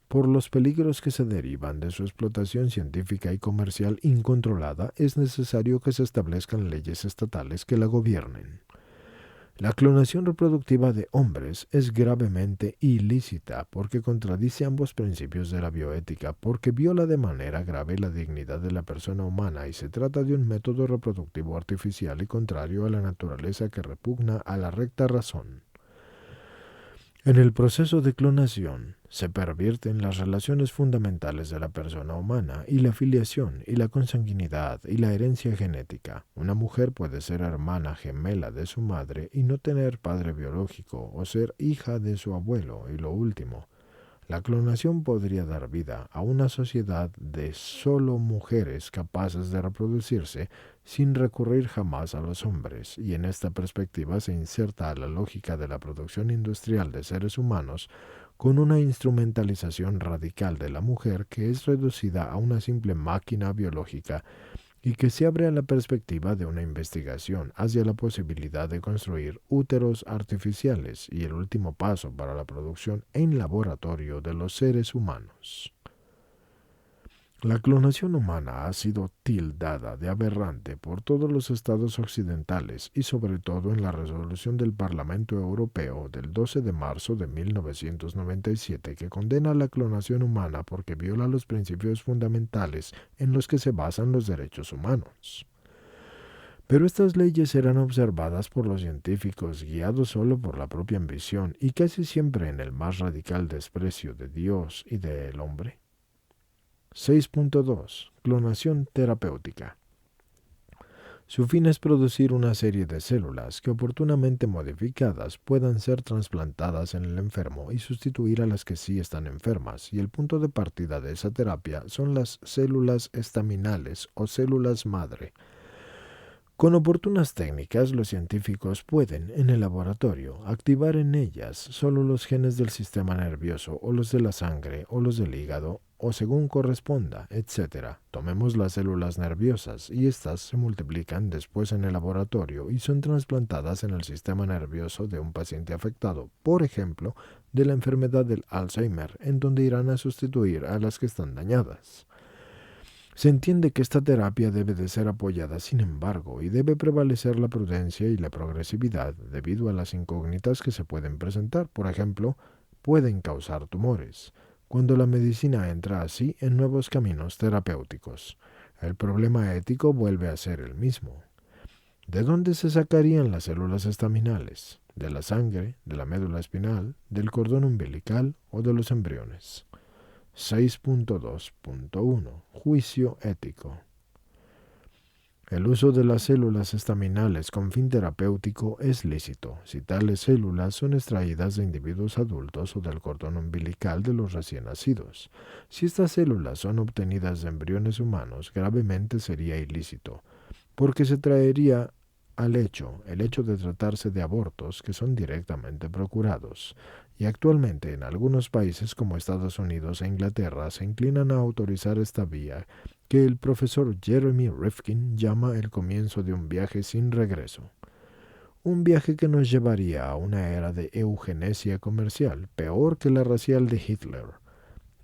por los peligros que se derivan de su explotación científica y comercial incontrolada. Es necesario que se establezcan leyes estatales que la gobiernen. La clonación reproductiva de hombres es gravemente ilícita porque contradice ambos principios de la bioética, porque viola de manera grave la dignidad de la persona humana y se trata de un método reproductivo artificial y contrario a la naturaleza que repugna a la recta razón. En el proceso de clonación se pervierten las relaciones fundamentales de la persona humana y la filiación y la consanguinidad y la herencia genética. Una mujer puede ser hermana gemela de su madre y no tener padre biológico o ser hija de su abuelo. Y lo último, la clonación podría dar vida a una sociedad de solo mujeres capaces de reproducirse sin recurrir jamás a los hombres, y en esta perspectiva se inserta a la lógica de la producción industrial de seres humanos con una instrumentalización radical de la mujer que es reducida a una simple máquina biológica y que se abre a la perspectiva de una investigación hacia la posibilidad de construir úteros artificiales y el último paso para la producción en laboratorio de los seres humanos. La clonación humana ha sido tildada de aberrante por todos los estados occidentales y sobre todo en la resolución del Parlamento Europeo del 12 de marzo de 1997 que condena la clonación humana porque viola los principios fundamentales en los que se basan los derechos humanos. Pero estas leyes eran observadas por los científicos guiados solo por la propia ambición y casi siempre en el más radical desprecio de Dios y del hombre. 6.2. Clonación terapéutica. Su fin es producir una serie de células que oportunamente modificadas puedan ser trasplantadas en el enfermo y sustituir a las que sí están enfermas, y el punto de partida de esa terapia son las células estaminales o células madre. Con oportunas técnicas, los científicos pueden, en el laboratorio, activar en ellas solo los genes del sistema nervioso o los de la sangre o los del hígado o según corresponda, etc. Tomemos las células nerviosas y éstas se multiplican después en el laboratorio y son trasplantadas en el sistema nervioso de un paciente afectado, por ejemplo, de la enfermedad del Alzheimer, en donde irán a sustituir a las que están dañadas. Se entiende que esta terapia debe de ser apoyada, sin embargo, y debe prevalecer la prudencia y la progresividad debido a las incógnitas que se pueden presentar. Por ejemplo, pueden causar tumores, cuando la medicina entra así en nuevos caminos terapéuticos. El problema ético vuelve a ser el mismo. ¿De dónde se sacarían las células estaminales? ¿De la sangre, de la médula espinal, del cordón umbilical o de los embriones? 6.2.1 Juicio ético. El uso de las células estaminales con fin terapéutico es lícito si tales células son extraídas de individuos adultos o del cordón umbilical de los recién nacidos. Si estas células son obtenidas de embriones humanos, gravemente sería ilícito, porque se traería el hecho de tratarse de abortos que son directamente procurados, y actualmente en algunos países como Estados Unidos e Inglaterra se inclinan a autorizar esta vía que el profesor Jeremy Rifkin llama el comienzo de un viaje sin regreso. Un viaje que nos llevaría a una era de eugenesia comercial, peor que la racial de Hitler,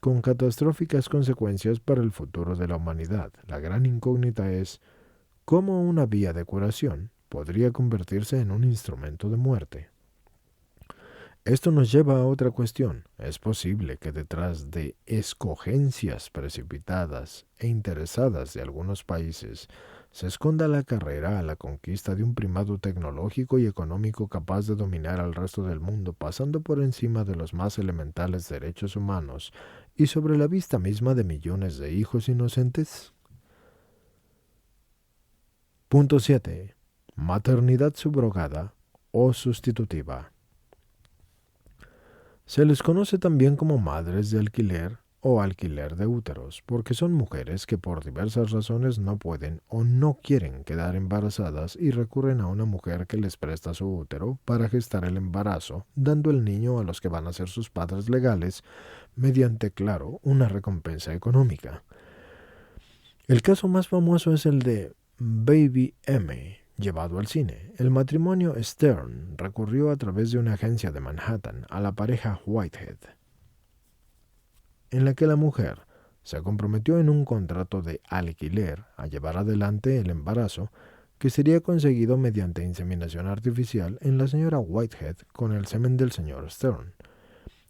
con catastróficas consecuencias para el futuro de la humanidad. La gran incógnita es cómo una vía de curación podría convertirse en un instrumento de muerte. Esto nos lleva a otra cuestión. ¿Es posible que detrás de escogencias precipitadas e interesadas de algunos países se esconda la carrera a la conquista de un primado tecnológico y económico capaz de dominar al resto del mundo, pasando por encima de los más elementales derechos humanos y sobre la vista misma de millones de hijos inocentes? Punto 7. Maternidad subrogada o sustitutiva. Se les conoce también como madres de alquiler o alquiler de úteros, porque son mujeres que por diversas razones no pueden o no quieren quedar embarazadas y recurren a una mujer que les presta su útero para gestar el embarazo, dando el niño a los que van a ser sus padres legales mediante, claro, una recompensa económica. El caso más famoso es el de Baby M, llevado al cine. El matrimonio Stern recurrió a través de una agencia de Manhattan a la pareja Whitehead, en la que la mujer se comprometió en un contrato de alquiler a llevar adelante el embarazo que sería conseguido mediante inseminación artificial en la señora Whitehead con el semen del señor Stern,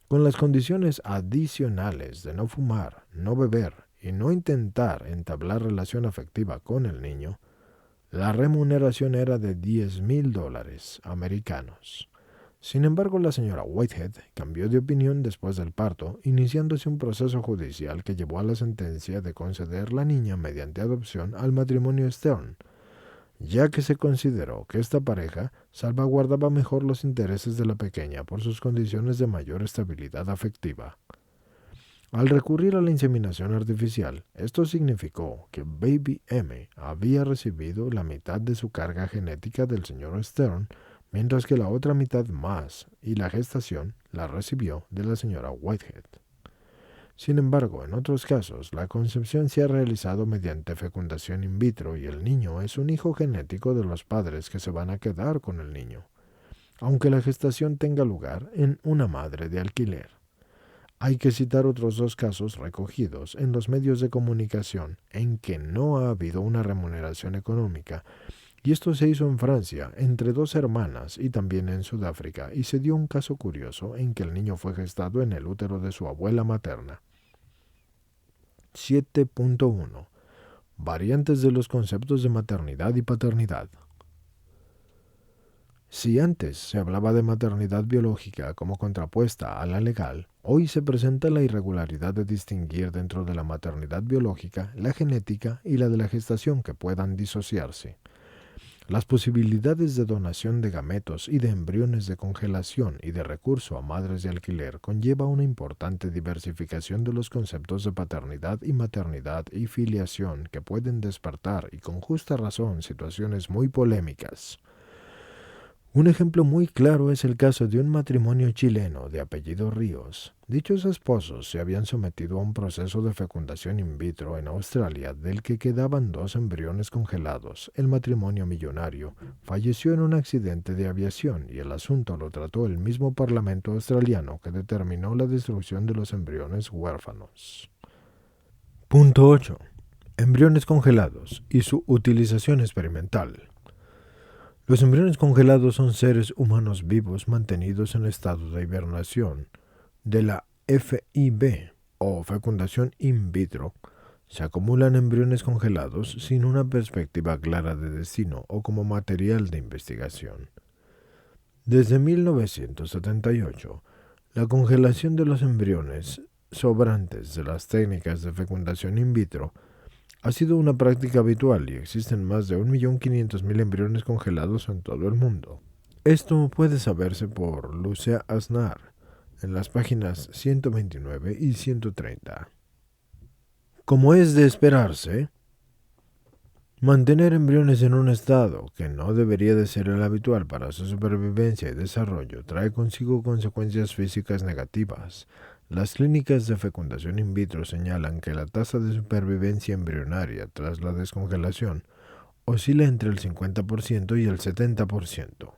con las condiciones adicionales de no fumar, no beber y no intentar entablar relación afectiva con el niño. La remuneración era de $10,000 americanos. Sin embargo, la señora Whitehead cambió de opinión después del parto, iniciándose un proceso judicial que llevó a la sentencia de conceder la niña mediante adopción al matrimonio Stern, ya que se consideró que esta pareja salvaguardaba mejor los intereses de la pequeña por sus condiciones de mayor estabilidad afectiva. Al recurrir a la inseminación artificial, esto significó que Baby M había recibido la mitad de su carga genética del señor Stern, mientras que la otra mitad más y la gestación la recibió de la señora Whitehead. Sin embargo, en otros casos, la concepción se ha realizado mediante fecundación in vitro y el niño es un hijo genético de los padres que se van a quedar con el niño, aunque la gestación tenga lugar en una madre de alquiler. Hay que citar otros dos casos recogidos en los medios de comunicación en que no ha habido una remuneración económica, y esto se hizo en Francia, entre dos hermanas, y también en Sudáfrica, y se dio un caso curioso en que el niño fue gestado en el útero de su abuela materna. 7.1. Variantes de los conceptos de maternidad y paternidad. Si antes se hablaba de maternidad biológica como contrapuesta a la legal, hoy se presenta la irregularidad de distinguir dentro de la maternidad biológica la genética y la de la gestación que puedan disociarse. Las posibilidades de donación de gametos y de embriones de congelación y de recurso a madres de alquiler conlleva una importante diversificación de los conceptos de paternidad y filiación que pueden despertar, y con justa razón, situaciones muy polémicas. Un ejemplo muy claro es el caso de un matrimonio chileno de apellido Ríos. Dichos esposos se habían sometido a un proceso de fecundación in vitro en Australia del que quedaban 2 embriones congelados. El matrimonio millonario falleció en un accidente de aviación y el asunto lo trató el mismo Parlamento australiano, que determinó la destrucción de los embriones huérfanos. Punto 8. Embriones congelados y su utilización experimental. Los embriones congelados son seres humanos vivos mantenidos en estado de hibernación de la FIV o fecundación in vitro. Se acumulan embriones congelados sin una perspectiva clara de destino o como material de investigación. Desde 1978, la congelación de los embriones sobrantes de las técnicas de fecundación in vitro ha sido una práctica habitual y existen más de 1.500.000 embriones congelados en todo el mundo. Esto puede saberse por Lucia Aznar en las páginas 129 y 130. Como es de esperarse, mantener embriones en un estado que no debería de ser el habitual para su supervivencia y desarrollo trae consigo consecuencias físicas negativas. Las clínicas de fecundación in vitro señalan que la tasa de supervivencia embrionaria tras la descongelación oscila entre el 50% y el 70%.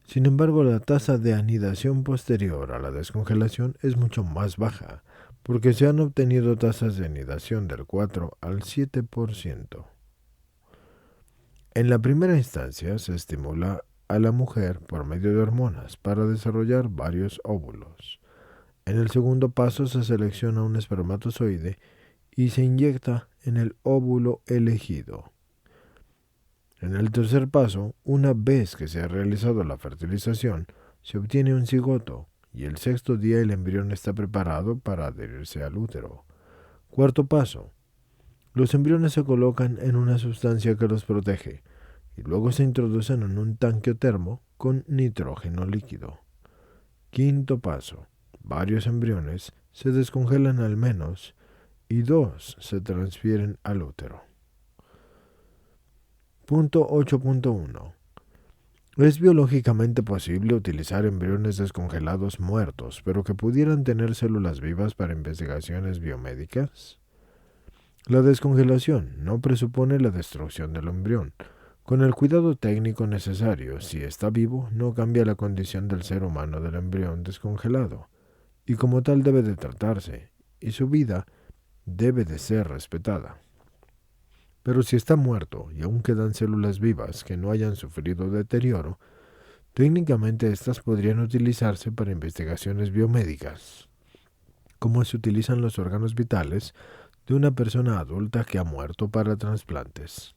Sin embargo, la tasa de anidación posterior a la descongelación es mucho más baja, porque se han obtenido tasas de anidación del 4 al 7%. En la primera instancia se estimula a la mujer por medio de hormonas para desarrollar varios óvulos. En el segundo paso se selecciona un espermatozoide y se inyecta en el óvulo elegido. En el tercer paso, una vez que se ha realizado la fertilización, se obtiene un cigoto y el sexto día el embrión está preparado para adherirse al útero. Cuarto paso. Los embriones se colocan en una sustancia que los protege y luego se introducen en un tanque termo con nitrógeno líquido. Quinto paso. Varios embriones se descongelan al menos y 2 se transfieren al útero. Punto 8.1. Es biológicamente posible utilizar embriones descongelados muertos, pero que pudieran tener células vivas para investigaciones biomédicas. La descongelación no presupone la destrucción del embrión. Con el cuidado técnico necesario, si está vivo, no cambia la condición del ser humano del embrión descongelado, y como tal debe de tratarse, y su vida debe de ser respetada. Pero si está muerto y aún quedan células vivas que no hayan sufrido deterioro, técnicamente estas podrían utilizarse para investigaciones biomédicas, como se utilizan los órganos vitales de una persona adulta que ha muerto para trasplantes.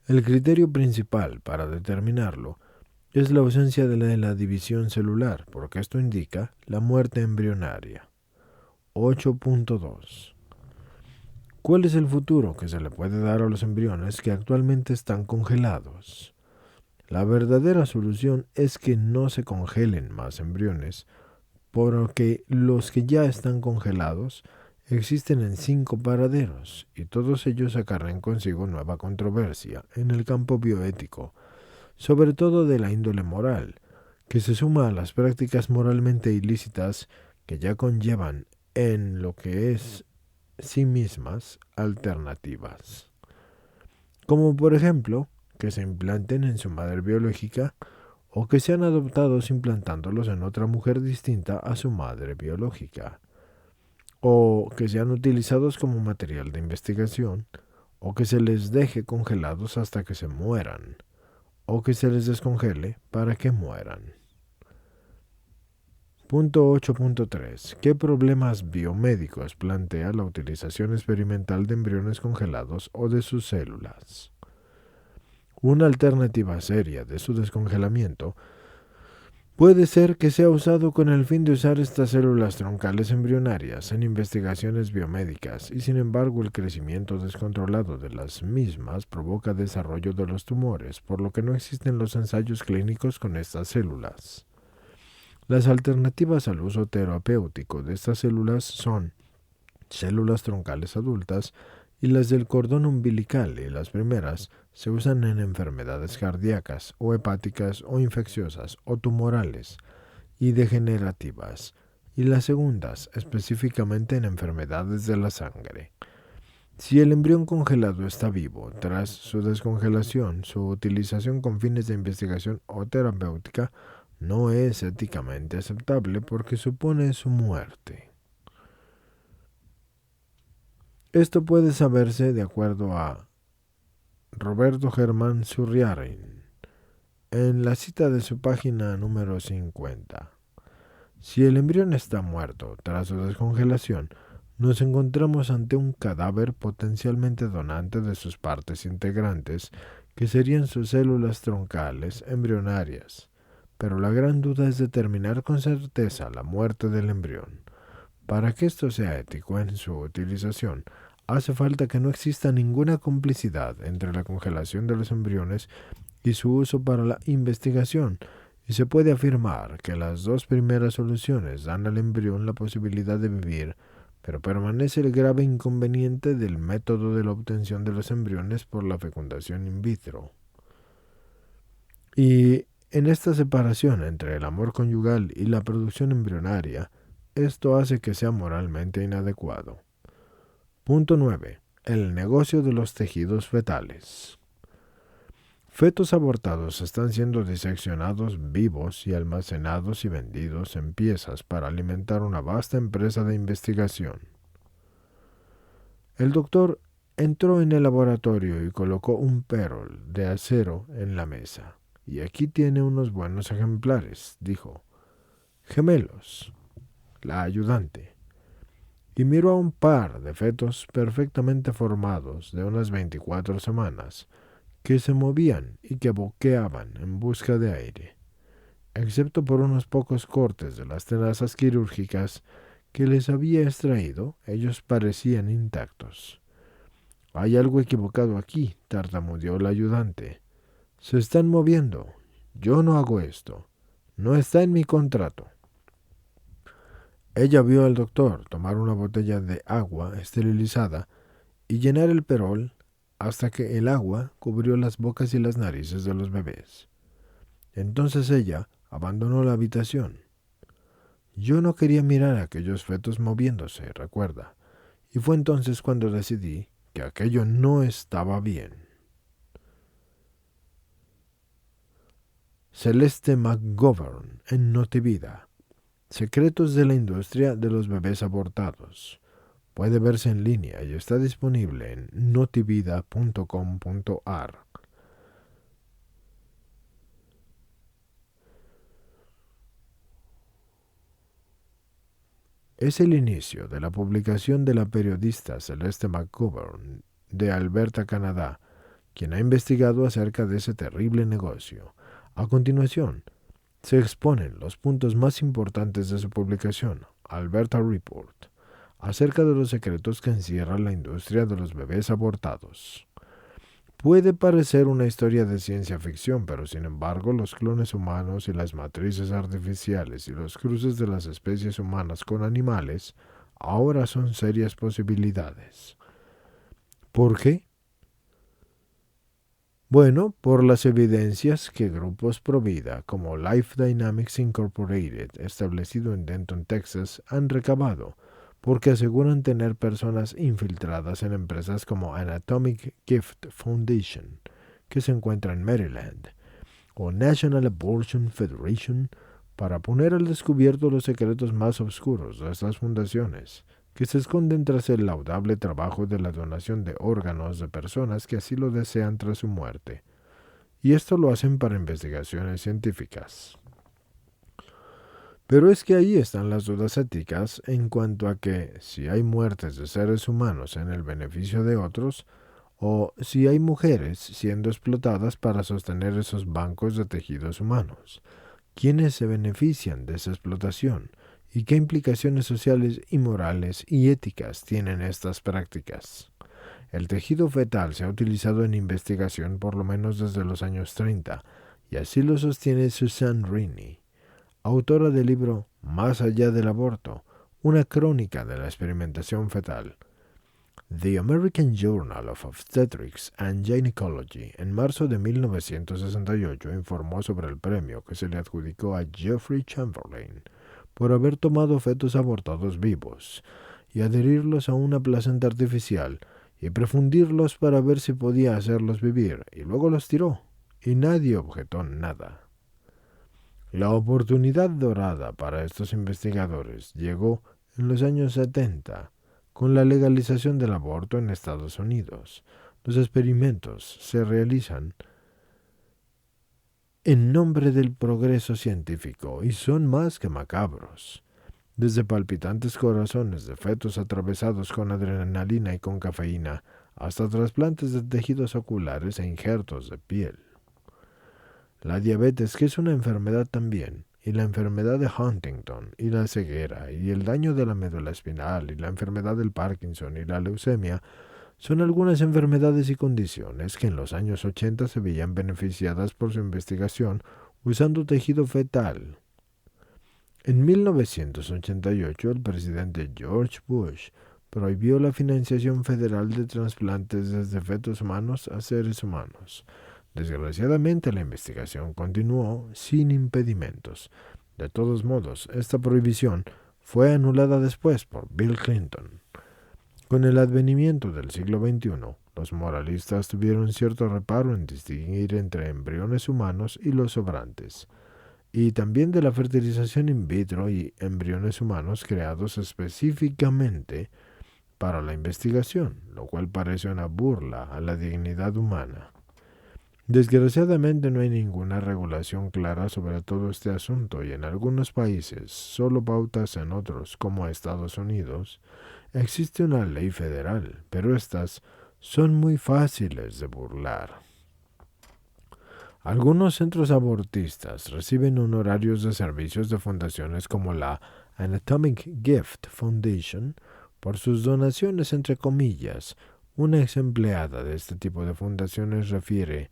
El criterio principal para determinarlo es la ausencia de la división celular, porque esto indica la muerte embrionaria. 8.2. ¿Cuál es el futuro que se le puede dar a los embriones que actualmente están congelados? La verdadera solución es que no se congelen más embriones, porque los que ya están congelados existen en 5 paraderos, y todos ellos acarrean consigo nueva controversia en el campo bioético, sobre todo de la índole moral, que se suma a las prácticas moralmente ilícitas que ya conllevan en lo que es sí mismas alternativas, como por ejemplo que se implanten en su madre biológica o que sean adoptados implantándolos en otra mujer distinta a su madre biológica. o que sean utilizados como material de investigación, o que se les deje congelados hasta que se mueran, o que se les descongele para que mueran. Punto 8.3. ¿Qué problemas biomédicos plantea la utilización experimental de embriones congelados o de sus células? Una alternativa seria de su descongelamiento puede ser que sea usado con el fin de usar estas células troncales embrionarias en investigaciones biomédicas y sin embargo el crecimiento descontrolado de las mismas provoca desarrollo de los tumores, por lo que no existen los ensayos clínicos con estas células. Las alternativas al uso terapéutico de estas células son células troncales adultas y las del cordón umbilical, y las primeras se usan en enfermedades cardíacas o hepáticas o infecciosas o tumorales y degenerativas, y las segundas específicamente en enfermedades de la sangre. Si el embrión congelado está vivo tras su descongelación, su utilización con fines de investigación o terapéutica no es éticamente aceptable porque supone su muerte. Esto puede saberse de acuerdo a Roberto Germán Surriarin en la cita de su página número 50. Si el embrión está muerto tras su descongelación, nos encontramos ante un cadáver potencialmente donante de sus partes integrantes, que serían sus células troncales embrionarias. Pero la gran duda es determinar con certeza la muerte del embrión. Para que esto sea ético en su utilización, hace falta que no exista ninguna complicidad entre la congelación de los embriones y su uso para la investigación, y se puede afirmar que las dos primeras soluciones dan al embrión la posibilidad de vivir, pero permanece el grave inconveniente del método de la obtención de los embriones por la fecundación in vitro. Y en esta separación entre el amor conyugal y la producción embrionaria, esto hace que sea moralmente inadecuado. Punto 9. El negocio de los tejidos fetales. Fetos abortados están siendo diseccionados vivos y almacenados y vendidos en piezas para alimentar una vasta empresa de investigación. El doctor entró en el laboratorio y colocó un perol de acero en la mesa. Y aquí tiene unos buenos ejemplares, dijo. Gemelos. La ayudante. Y miró a un par de fetos perfectamente formados de unas 24 semanas, que se movían y que boqueaban en busca de aire. Excepto por unos pocos cortes de las tenazas quirúrgicas que les había extraído, ellos parecían intactos. Hay algo equivocado aquí, tartamudeó el ayudante. Se están moviendo. Yo no hago esto. No está en mi contrato. Ella vio al doctor tomar una botella de agua esterilizada y llenar el perol hasta que el agua cubrió las bocas y las narices de los bebés. Entonces ella abandonó la habitación. Yo no quería mirar a aquellos fetos moviéndose, recuerda, y fue entonces cuando decidí que aquello no estaba bien. Celeste McGovern en Notivida. Secretos de la industria de los bebés abortados. Puede verse en línea y está disponible en notivida.com.ar. Es el inicio de la publicación de la periodista Celeste McGovern de Alberta, Canadá, quien ha investigado acerca de ese terrible negocio. A continuación, se exponen los puntos más importantes de su publicación, Alberta Report, acerca de los secretos que encierra la industria de los bebés abortados. Puede parecer una historia de ciencia ficción, pero sin embargo los clones humanos y las matrices artificiales y los cruces de las especies humanas con animales ahora son serias posibilidades. ¿Por qué? Bueno, por las evidencias que grupos pro vida como Life Dynamics Incorporated, establecido en Denton, Texas, han recabado, porque aseguran tener personas infiltradas en empresas como Anatomic Gift Foundation, que se encuentra en Maryland, o National Abortion Federation, para poner al descubierto los secretos más oscuros de estas fundaciones, que se esconden tras el laudable trabajo de la donación de órganos de personas que así lo desean tras su muerte. Y esto lo hacen para investigaciones científicas. Pero es que ahí están las dudas éticas en cuanto a que si hay muertes de seres humanos en el beneficio de otros, o si hay mujeres siendo explotadas para sostener esos bancos de tejidos humanos. ¿Quiénes se benefician de esa explotación? ¿Y qué implicaciones sociales y morales y éticas tienen estas prácticas? El tejido fetal se ha utilizado en investigación por lo menos desde los años 30, y así lo sostiene Susan Rini, autora del libro Más allá del aborto, una crónica de la experimentación fetal. The American Journal of Obstetrics and Gynecology en marzo de 1968 informó sobre el premio que se le adjudicó a Jeffrey Chamberlain por haber tomado fetos abortados vivos y adherirlos a una placenta artificial y prefundirlos para ver si podía hacerlos vivir, y luego los tiró, y nadie objetó nada. La oportunidad dorada para estos investigadores llegó en los años 70, con la legalización del aborto en Estados Unidos. Los experimentos se realizan en nombre del progreso científico y son más que macabros. Desde palpitantes corazones de fetos atravesados con adrenalina y con cafeína, hasta trasplantes de tejidos oculares e injertos de piel. La diabetes, que es una enfermedad también, y la enfermedad de Huntington, y la ceguera, y el daño de la médula espinal, y la enfermedad del Parkinson, y la leucemia, son algunas enfermedades y condiciones que en los años 80 se veían beneficiadas por su investigación usando tejido fetal. En 1988, el presidente George Bush prohibió la financiación federal de trasplantes desde fetos humanos a seres humanos. Desgraciadamente, la investigación continuó sin impedimentos. De todos modos, esta prohibición fue anulada después por Bill Clinton. Con el advenimiento del siglo XXI, los moralistas tuvieron cierto reparo en distinguir entre embriones humanos y los sobrantes, y también de la fertilización in vitro y embriones humanos creados específicamente para la investigación, lo cual parece una burla a la dignidad humana. Desgraciadamente no hay ninguna regulación clara sobre todo este asunto, y en algunos países, solo pautas en otros, como Estados Unidos, existe una ley federal, pero estas son muy fáciles de burlar. Algunos centros abortistas reciben honorarios de servicios de fundaciones como la Anatomic Gift Foundation por sus donaciones, entre comillas. Una ex empleada de este tipo de fundaciones refiere: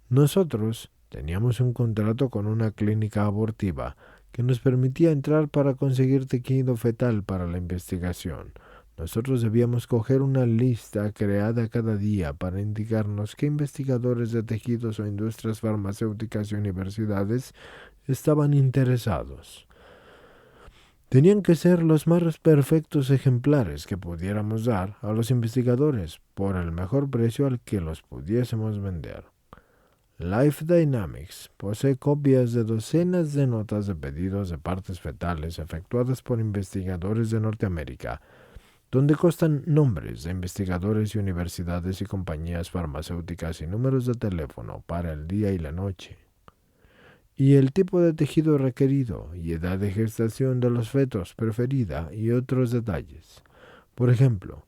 nosotros teníamos un contrato con una clínica abortiva que nos permitía entrar para conseguir tejido fetal para la investigación. Nosotros debíamos coger una lista creada cada día para indicarnos qué investigadores de tejidos o industrias farmacéuticas y universidades estaban interesados. Tenían que ser los más perfectos ejemplares que pudiéramos dar a los investigadores por el mejor precio al que los pudiésemos vender. Life Dynamics posee copias de docenas de notas de pedidos de partes fetales efectuadas por investigadores de Norteamérica, donde constan nombres de investigadores y universidades y compañías farmacéuticas y números de teléfono para el día y la noche, y el tipo de tejido requerido y edad de gestación de los fetos preferida y otros detalles. Por ejemplo,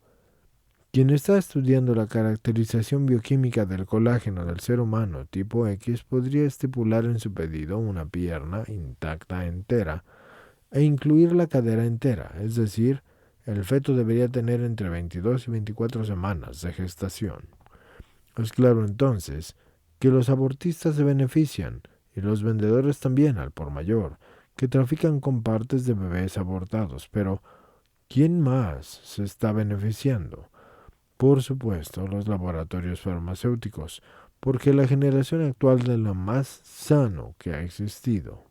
quien está estudiando la caracterización bioquímica del colágeno del ser humano tipo X podría estipular en su pedido una pierna intacta entera e incluir la cadera entera, es decir, el feto debería tener entre 22 y 24 semanas de gestación. Es claro entonces que los abortistas se benefician, y los vendedores también al por mayor, que trafican con partes de bebés abortados. Pero, ¿quién más se está beneficiando? Por supuesto, los laboratorios farmacéuticos, porque la generación actual de lo más sano que ha existido.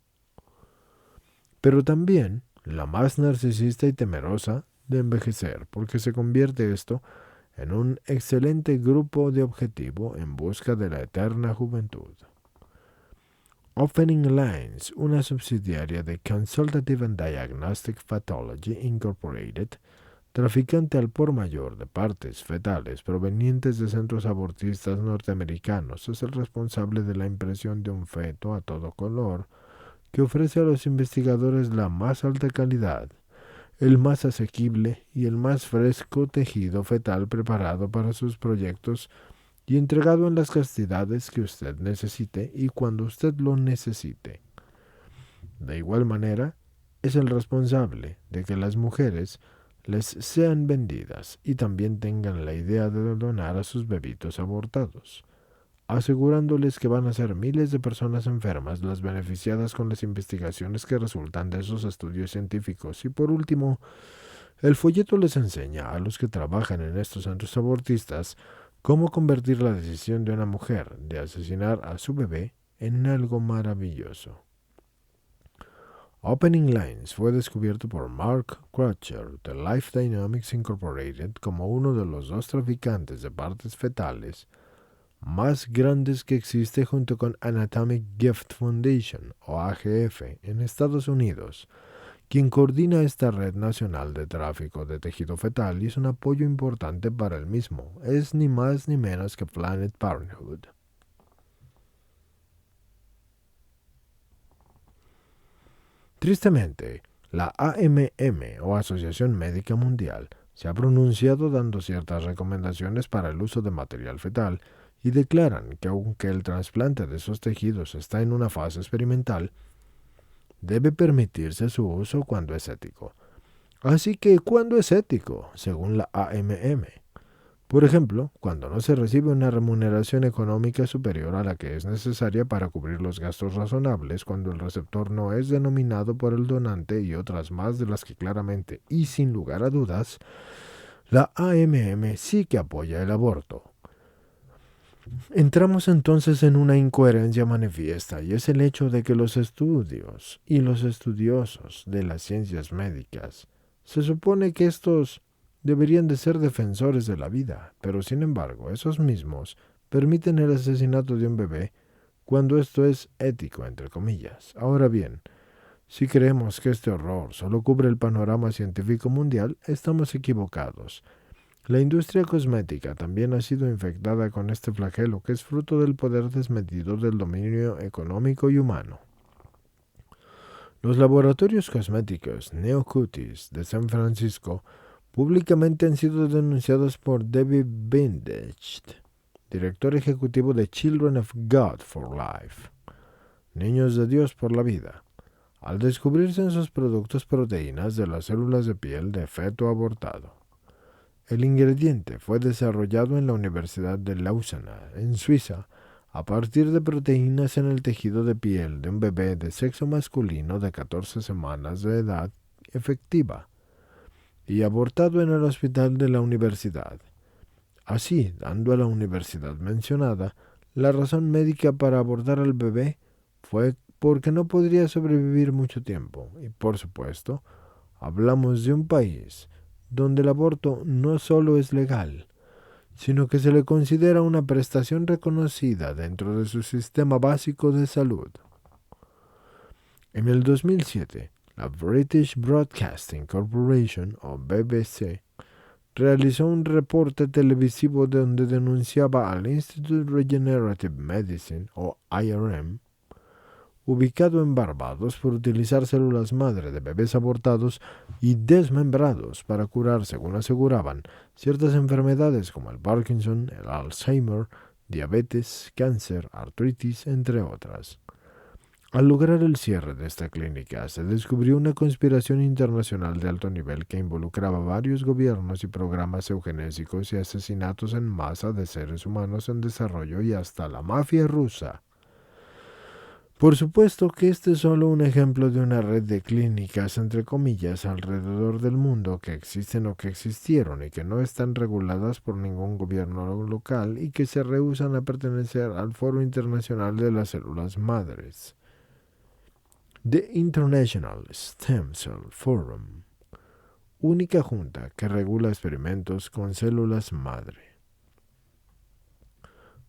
Pero también la más narcisista y temerosa de envejecer, porque se convierte esto en un excelente grupo de objetivo en busca de la eterna juventud. Opening Lines, una subsidiaria de Consultative and Diagnostic Pathology Incorporated, traficante al por mayor de partes fetales provenientes de centros abortistas norteamericanos, es el responsable de la impresión de un feto a todo color que ofrece a los investigadores la más alta calidad, el más asequible y el más fresco tejido fetal preparado para sus proyectos y entregado en las cantidades que usted necesite y cuando usted lo necesite. De igual manera, es el responsable de que las mujeres les sean vendidas y también tengan la idea de donar a sus bebitos abortados, asegurándoles que van a ser miles de personas enfermas las beneficiadas con las investigaciones que resultan de esos estudios científicos. Y por último, el folleto les enseña a los que trabajan en estos centros abortistas cómo convertir la decisión de una mujer de asesinar a su bebé en algo maravilloso. Opening Lines fue descubierto por Mark Crutcher de Life Dynamics Incorporated como uno de los 2 traficantes de partes fetales más grandes que existe junto con Anatomic Gift Foundation o AGF en Estados Unidos, quien coordina esta red nacional de tráfico de tejido fetal y es un apoyo importante para el mismo. Es ni más ni menos que Planned Parenthood. Tristemente, la AMM o Asociación Médica Mundial se ha pronunciado dando ciertas recomendaciones para el uso de material fetal y declaran que aunque el trasplante de esos tejidos está en una fase experimental, debe permitirse su uso cuando es ético. Así que, ¿cuándo es ético? Según la AMM. Por ejemplo, cuando no se recibe una remuneración económica superior a la que es necesaria para cubrir los gastos razonables, cuando el receptor no es denominado por el donante y otras más de las que claramente y sin lugar a dudas, la AMM sí que apoya el aborto. Entramos entonces en una incoherencia manifiesta y es el hecho de que los estudios y los estudiosos de las ciencias médicas se supone que estos deberían de ser defensores de la vida, pero sin embargo, esos mismos permiten el asesinato de un bebé cuando esto es ético, entre comillas. Ahora bien, si creemos que este horror solo cubre el panorama científico mundial, estamos equivocados. La industria cosmética también ha sido infectada con este flagelo que es fruto del poder desmedido del dominio económico y humano. Los laboratorios cosméticos NeoCuties de San Francisco públicamente han sido denunciados por David Bindich, director ejecutivo de Children of God for Life, Niños de Dios por la Vida, al descubrirse en sus productos proteínas de las células de piel de feto abortado. El ingrediente fue desarrollado en la Universidad de Lausana, en Suiza, a partir de proteínas en el tejido de piel de un bebé de sexo masculino de 14 semanas de edad efectiva y abortado en el hospital de la universidad. Así, dando a la universidad mencionada, la razón médica para abortar al bebé fue porque no podría sobrevivir mucho tiempo. Y por supuesto, hablamos de un país donde el aborto no solo es legal, sino que se le considera una prestación reconocida dentro de su sistema básico de salud. En el 2007, la British Broadcasting Corporation, o BBC, realizó un reporte televisivo donde denunciaba al Institute Regenerative Medicine, o IRM, ubicado en Barbados, por utilizar células madre de bebés abortados y desmembrados para curar, según aseguraban, ciertas enfermedades como el Parkinson, el Alzheimer, diabetes, cáncer, artritis, entre otras. Al lograr el cierre de esta clínica, se descubrió una conspiración internacional de alto nivel que involucraba varios gobiernos y programas eugenésicos y asesinatos en masa de seres humanos en desarrollo y hasta la mafia rusa. Por supuesto que este es solo un ejemplo de una red de clínicas, entre comillas, alrededor del mundo que existen o que existieron y que no están reguladas por ningún gobierno local y que se rehúsan a pertenecer al Foro Internacional de las Células Madres. The International Stem Cell Forum, única junta que regula experimentos con células madre.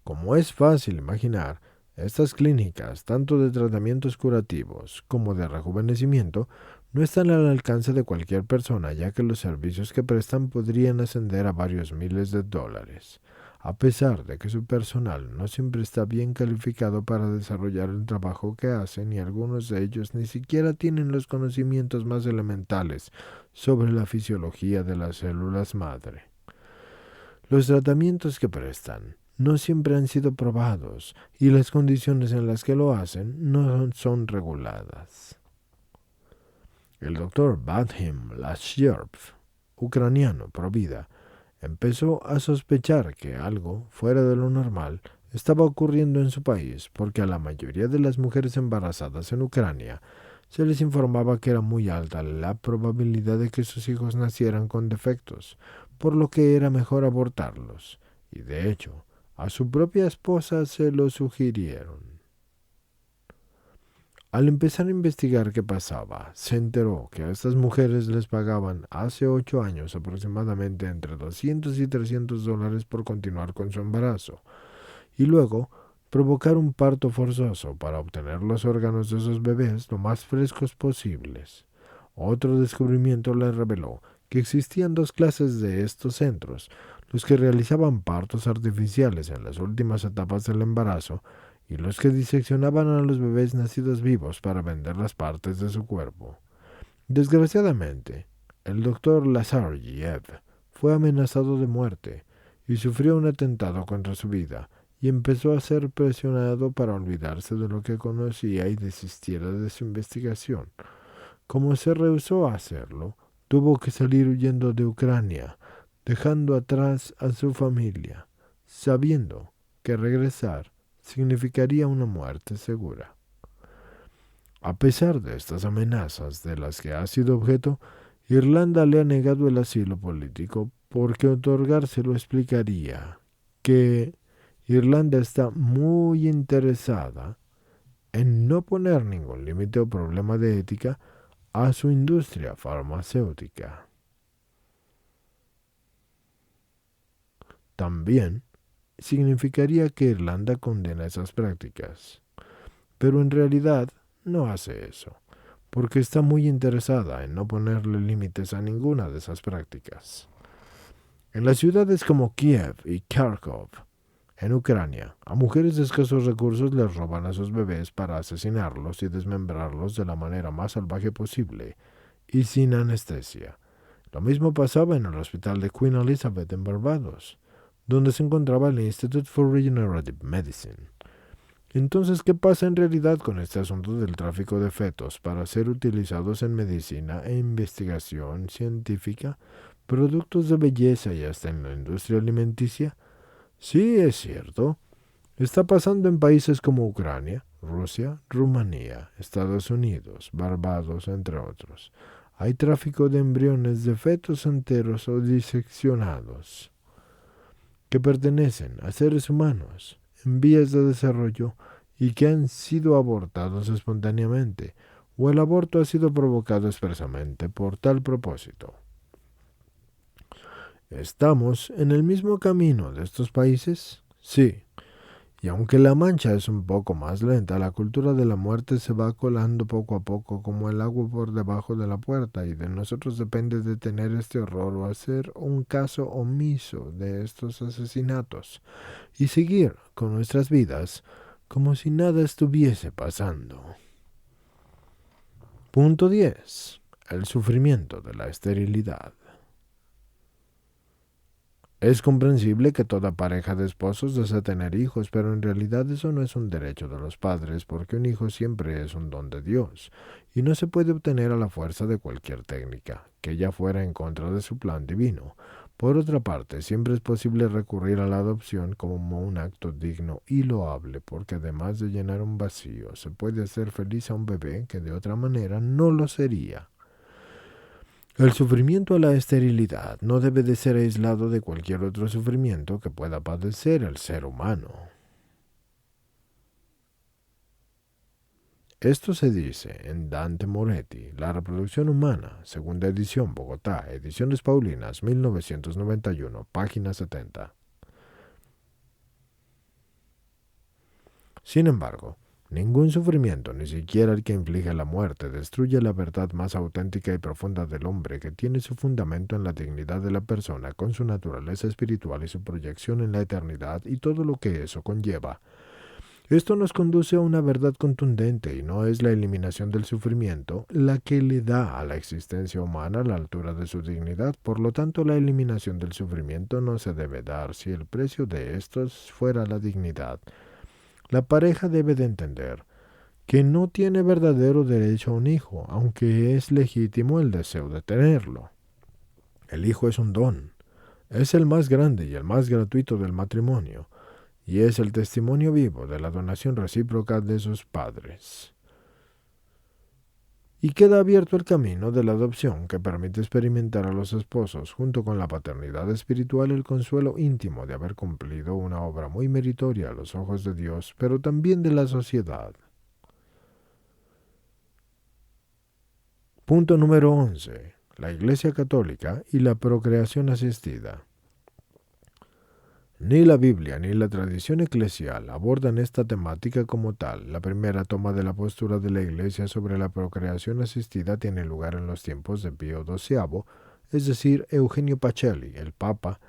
Como es fácil imaginar, estas clínicas, tanto de tratamientos curativos como de rejuvenecimiento, no están al alcance de cualquier persona, ya que los servicios que prestan podrían ascender a varios miles de dólares, a pesar de que su personal no siempre está bien calificado para desarrollar el trabajo que hacen y algunos de ellos ni siquiera tienen los conocimientos más elementales sobre la fisiología de las células madre. Los tratamientos que prestan no siempre han sido probados y las condiciones en las que lo hacen no son reguladas. El doctor Vadim Lashyerv, ucraniano provida, empezó a sospechar que algo fuera de lo normal estaba ocurriendo en su país porque a la mayoría de las mujeres embarazadas en Ucrania se les informaba que era muy alta la probabilidad de que sus hijos nacieran con defectos, por lo que era mejor abortarlos, y de hecho, a su propia esposa se lo sugirieron. Al empezar a investigar qué pasaba, se enteró que a estas mujeres les pagaban hace 8 años aproximadamente entre $200 y $300 por continuar con su embarazo, y luego provocar un parto forzoso para obtener los órganos de esos bebés lo más frescos posibles. Otro descubrimiento le reveló que existían dos clases de estos centros, los que realizaban partos artificiales en las últimas etapas del embarazo y los que diseccionaban a los bebés nacidos vivos para vender las partes de su cuerpo. Desgraciadamente, el doctor Lazaryev fue amenazado de muerte y sufrió un atentado contra su vida, y empezó a ser presionado para olvidarse de lo que conocía y desistiera de su investigación. Como se rehusó a hacerlo, tuvo que salir huyendo de Ucrania, dejando atrás a su familia, sabiendo que regresar significaría una muerte segura. A pesar de estas amenazas de las que ha sido objeto, Irlanda le ha negado el asilo político porque otorgárselo explicaría que Irlanda está muy interesada en no poner ningún límite o problema de ética a su industria farmacéutica. También significaría que Irlanda condena esas prácticas, pero en realidad no hace eso, porque está muy interesada en no ponerle límites a ninguna de esas prácticas. En las ciudades como Kiev y Kharkov, en Ucrania, a mujeres de escasos recursos les roban a sus bebés para asesinarlos y desmembrarlos de la manera más salvaje posible y sin anestesia. Lo mismo pasaba en el hospital de Queen Elizabeth en Barbados, donde se encontraba el Institute for Regenerative Medicine. Entonces, ¿qué pasa en realidad con este asunto del tráfico de fetos para ser utilizados en medicina e investigación científica, productos de belleza y hasta en la industria alimenticia? Sí, es cierto. Está pasando en países como Ucrania, Rusia, Rumanía, Estados Unidos, Barbados, entre otros. Hay tráfico de embriones de fetos enteros o diseccionados que pertenecen a seres humanos en vías de desarrollo y que han sido abortados espontáneamente, o el aborto ha sido provocado expresamente por tal propósito. ¿Estamos en el mismo camino de estos países? Sí. Y aunque la mancha es un poco más lenta, la cultura de la muerte se va colando poco a poco como el agua por debajo de la puerta, y de nosotros depende detener este horror o hacer un caso omiso de estos asesinatos y seguir con nuestras vidas como si nada estuviese pasando. Punto 10. El sufrimiento de la esterilidad. Es comprensible que toda pareja de esposos desee tener hijos, pero en realidad eso no es un derecho de los padres, porque un hijo siempre es un don de Dios, y no se puede obtener a la fuerza de cualquier técnica, que ya fuera en contra de su plan divino. Por otra parte, siempre es posible recurrir a la adopción como un acto digno y loable, porque además de llenar un vacío, se puede hacer feliz a un bebé que de otra manera no lo sería. El sufrimiento a la esterilidad no debe de ser aislado de cualquier otro sufrimiento que pueda padecer el ser humano. Esto se dice en Dante Moretti, La reproducción humana, segunda edición, Bogotá, Ediciones Paulinas, 1991, página 70. Sin embargo, Ningún sufrimiento, ni siquiera el que inflige la muerte, destruye la verdad más auténtica y profunda del hombre, que tiene su fundamento en la dignidad de la persona, con su naturaleza espiritual y su proyección en la eternidad y todo lo que eso conlleva. Esto nos conduce a una verdad contundente, y no es la eliminación del sufrimiento la que le da a la existencia humana la altura de su dignidad. Por lo tanto, la eliminación del sufrimiento no se debe dar si el precio de estos fuera la dignidad. La pareja debe de entender que no tiene verdadero derecho a un hijo, aunque es legítimo el deseo de tenerlo. El hijo es un don, es el más grande y el más gratuito del matrimonio, y es el testimonio vivo de la donación recíproca de sus padres. Y queda abierto el camino de la adopción, que permite experimentar a los esposos, junto con la paternidad espiritual, el consuelo íntimo de haber cumplido una obra muy meritoria a los ojos de Dios, pero también de la sociedad. Punto número 11. La Iglesia Católica y la procreación asistida. Ni la Biblia ni la tradición eclesial abordan esta temática como tal. La primera toma de la postura de la Iglesia sobre la procreación asistida tiene lugar en los tiempos de Pío XII, es decir, Eugenio Pacelli, el Papa,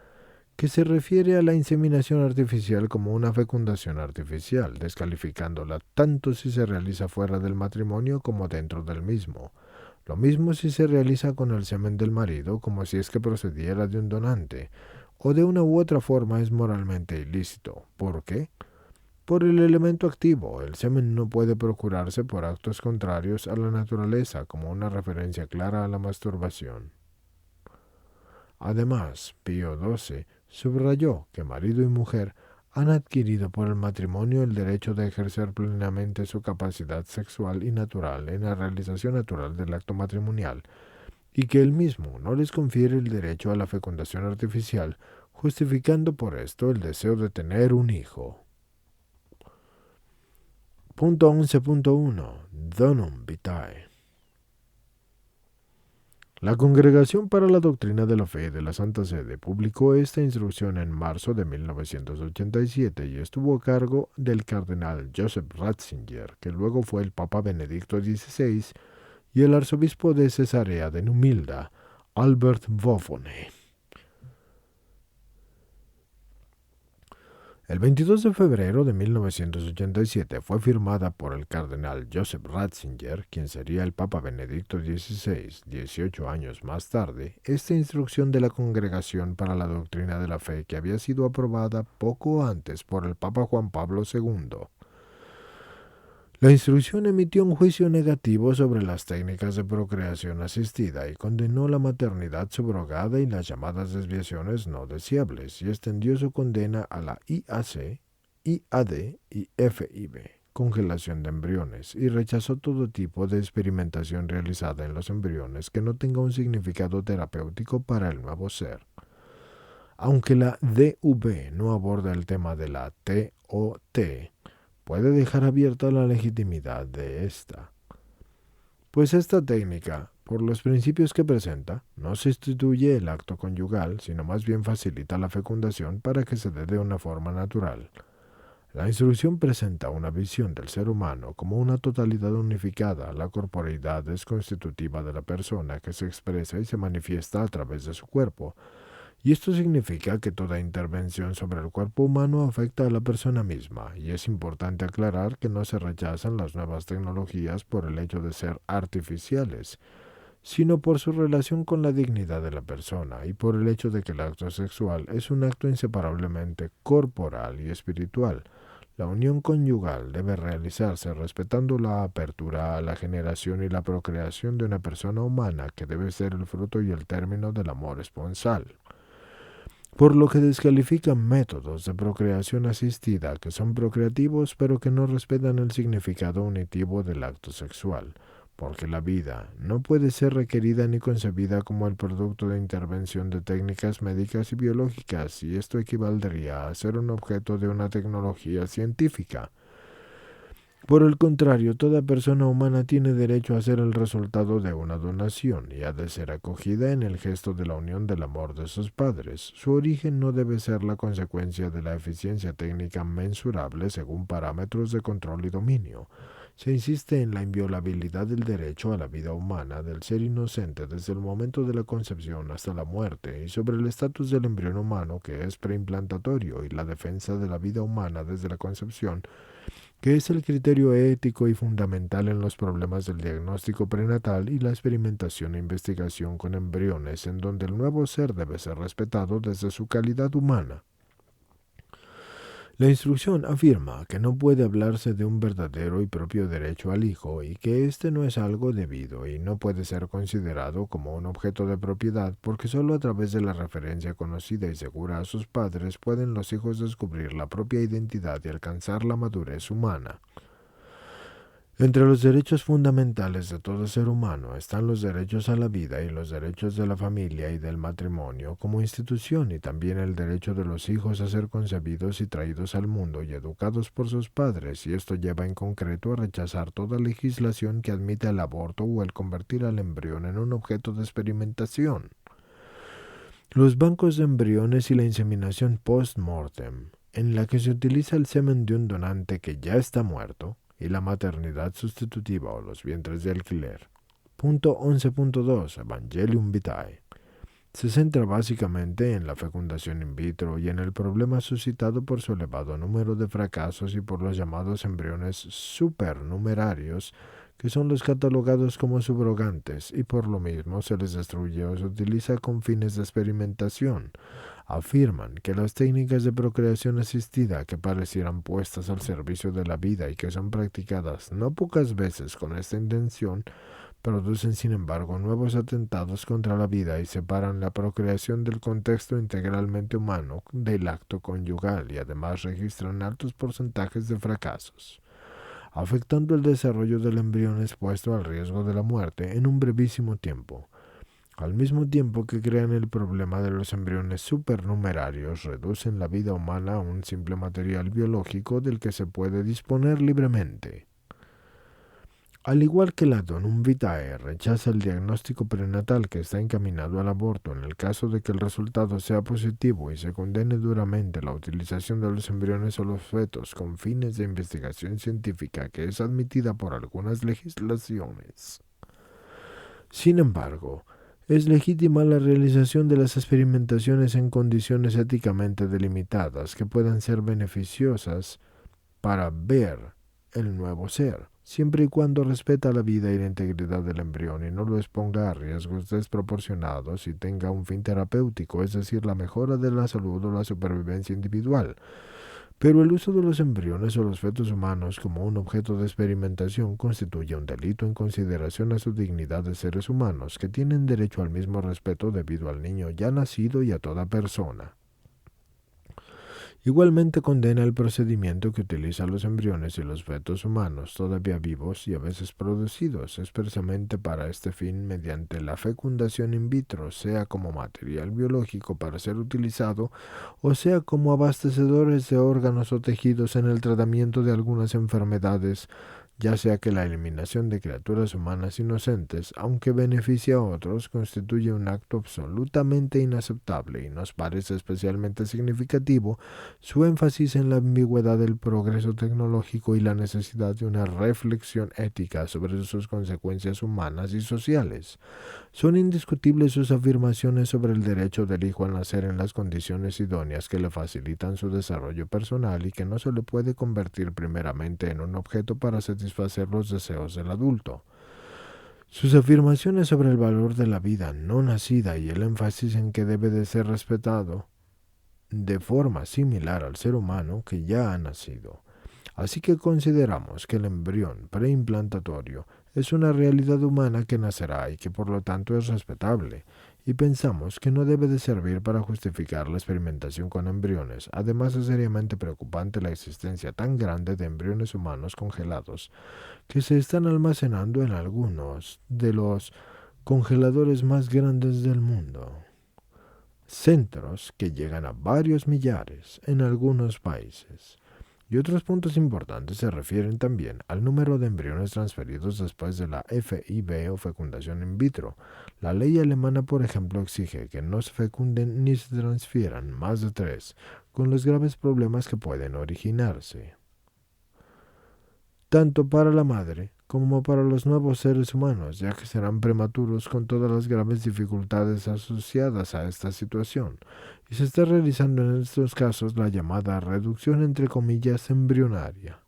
que se refiere a la inseminación artificial como una fecundación artificial, descalificándola tanto si se realiza fuera del matrimonio como dentro del mismo. Lo mismo si se realiza con el semen del marido, como si es que procediera de un donante, o de una u otra forma es moralmente ilícito. ¿Por qué? Por el elemento activo. El semen no puede procurarse por actos contrarios a la naturaleza, como una referencia clara a la masturbación. Además, Pío XII subrayó que marido y mujer han adquirido por el matrimonio el derecho de ejercer plenamente su capacidad sexual y natural en la realización natural del acto matrimonial, y que él mismo no les confiere el derecho a la fecundación artificial, justificando por esto el deseo de tener un hijo. Punto 11.1. Donum Vitae. La Congregación para la Doctrina de la Fe de la Santa Sede publicó esta instrucción en marzo de 1987 y estuvo a cargo del cardenal Joseph Ratzinger, que luego fue el Papa Benedicto XVI, y el arzobispo de Cesarea de Numilda, Albert Wofone. El 22 de febrero de 1987 fue firmada por el cardenal Joseph Ratzinger, quien sería el Papa Benedicto XVI 18 años más tarde, esta instrucción de la Congregación para la Doctrina de la Fe, que había sido aprobada poco antes por el Papa Juan Pablo II. La instrucción emitió un juicio negativo sobre las técnicas de procreación asistida y condenó la maternidad subrogada y las llamadas desviaciones no deseables, y extendió su condena a la IAC, IAD y FIB, congelación de embriones, y rechazó todo tipo de experimentación realizada en los embriones que no tenga un significado terapéutico para el nuevo ser. Aunque la DV no aborda el tema de la TOT, puede dejar abierta la legitimidad de esta. Pues esta técnica, por los principios que presenta, no sustituye el acto conyugal, sino más bien facilita la fecundación para que se dé de una forma natural. La instrucción presenta una visión del ser humano como una totalidad unificada. La corporeidad es constitutiva de la persona, que se expresa y se manifiesta a través de su cuerpo, y esto significa que toda intervención sobre el cuerpo humano afecta a la persona misma, y es importante aclarar que no se rechazan las nuevas tecnologías por el hecho de ser artificiales, sino por su relación con la dignidad de la persona y por el hecho de que el acto sexual es un acto inseparablemente corporal y espiritual. La unión conyugal debe realizarse respetando la apertura a la generación y la procreación de una persona humana, que debe ser el fruto y el término del amor esponsal. Por lo que descalifican métodos de procreación asistida que son procreativos pero que no respetan el significado unitivo del acto sexual, porque la vida no puede ser requerida ni concebida como el producto de intervención de técnicas médicas y biológicas, y esto equivaldría a ser un objeto de una tecnología científica. Por el contrario, toda persona humana tiene derecho a ser el resultado de una donación y ha de ser acogida en el gesto de la unión del amor de sus padres. Su origen no debe ser la consecuencia de la eficiencia técnica mensurable según parámetros de control y dominio. Se insiste en la inviolabilidad del derecho a la vida humana del ser inocente desde el momento de la concepción hasta la muerte y sobre el estatus del embrión humano que es preimplantatorio y la defensa de la vida humana desde la concepción que es el criterio ético y fundamental en los problemas del diagnóstico prenatal y la experimentación e investigación con embriones, en donde el nuevo ser debe ser respetado desde su calidad humana. La instrucción afirma que no puede hablarse de un verdadero y propio derecho al hijo y que éste no es algo debido y no puede ser considerado como un objeto de propiedad porque sólo a través de la referencia conocida y segura a sus padres pueden los hijos descubrir la propia identidad y alcanzar la madurez humana. Entre los derechos fundamentales de todo ser humano están los derechos a la vida y los derechos de la familia y del matrimonio como institución y también el derecho de los hijos a ser concebidos y traídos al mundo y educados por sus padres, y esto lleva en concreto a rechazar toda legislación que admita el aborto o el convertir al embrión en un objeto de experimentación. Los bancos de embriones y la inseminación post-mortem, en la que se utiliza el semen de un donante que ya está muerto, y la maternidad sustitutiva o los vientres de alquiler. Punto 11.2 Evangelium Vitae. Se centra básicamente en la fecundación in vitro y en el problema suscitado por su elevado número de fracasos y por los llamados embriones supernumerarios, que son los catalogados como subrogantes, y por lo mismo se les destruye o se utiliza con fines de experimentación. Afirman que las técnicas de procreación asistida que parecieran puestas al servicio de la vida y que son practicadas no pocas veces con esta intención, producen sin embargo nuevos atentados contra la vida y separan la procreación del contexto integralmente humano del acto conyugal y además registran altos porcentajes de fracasos, afectando el desarrollo del embrión expuesto al riesgo de la muerte en un brevísimo tiempo. Al mismo tiempo que crean el problema de los embriones supernumerarios, reducen la vida humana a un simple material biológico del que se puede disponer libremente. Al igual que la Donum Vitae rechaza el diagnóstico prenatal que está encaminado al aborto en el caso de que el resultado sea positivo y se condene duramente la utilización de los embriones o los fetos con fines de investigación científica que es admitida por algunas legislaciones. Sin embargo, es legítima la realización de las experimentaciones en condiciones éticamente delimitadas que puedan ser beneficiosas para ver el nuevo ser, siempre y cuando respeta la vida y la integridad del embrión y no lo exponga a riesgos desproporcionados y tenga un fin terapéutico, es decir, la mejora de la salud o la supervivencia individual. Pero el uso de los embriones o los fetos humanos como un objeto de experimentación constituye un delito en consideración a su dignidad de seres humanos que tienen derecho al mismo respeto debido al niño ya nacido y a toda persona. Igualmente condena el procedimiento que utiliza los embriones y los fetos humanos todavía vivos y a veces producidos expresamente para este fin mediante la fecundación in vitro, sea como material biológico para ser utilizado o sea como abastecedores de órganos o tejidos en el tratamiento de algunas enfermedades, ya sea que la eliminación de criaturas humanas inocentes, aunque beneficia a otros, constituye un acto absolutamente inaceptable y nos parece especialmente significativo su énfasis en la ambigüedad del progreso tecnológico y la necesidad de una reflexión ética sobre sus consecuencias humanas y sociales. Son indiscutibles sus afirmaciones sobre el derecho del hijo a nacer en las condiciones idóneas que le facilitan su desarrollo personal y que no se le puede convertir primeramente en un objeto para satisfacer los deseos del adulto. Sus afirmaciones sobre el valor de la vida no nacida y el énfasis en que debe de ser respetado de forma similar al ser humano que ya ha nacido. Así que consideramos que el embrión preimplantatorio es una realidad humana que nacerá y que por lo tanto es respetable, y pensamos que no debe de servir para justificar la experimentación con embriones. Además es seriamente preocupante la existencia tan grande de embriones humanos congelados que se están almacenando en algunos de los congeladores más grandes del mundo. Centros que llegan a varios millares en algunos países. Y otros puntos importantes se refieren también al número de embriones transferidos después de la FIV o fecundación in vitro. La ley alemana, por ejemplo, exige que no se fecunden ni se transfieran más de 3, con los graves problemas que pueden originarse, tanto para la madre como para los nuevos seres humanos, ya que serán prematuros con todas las graves dificultades asociadas a esta situación, y se está realizando en estos casos la llamada reducción entre comillas embrionaria,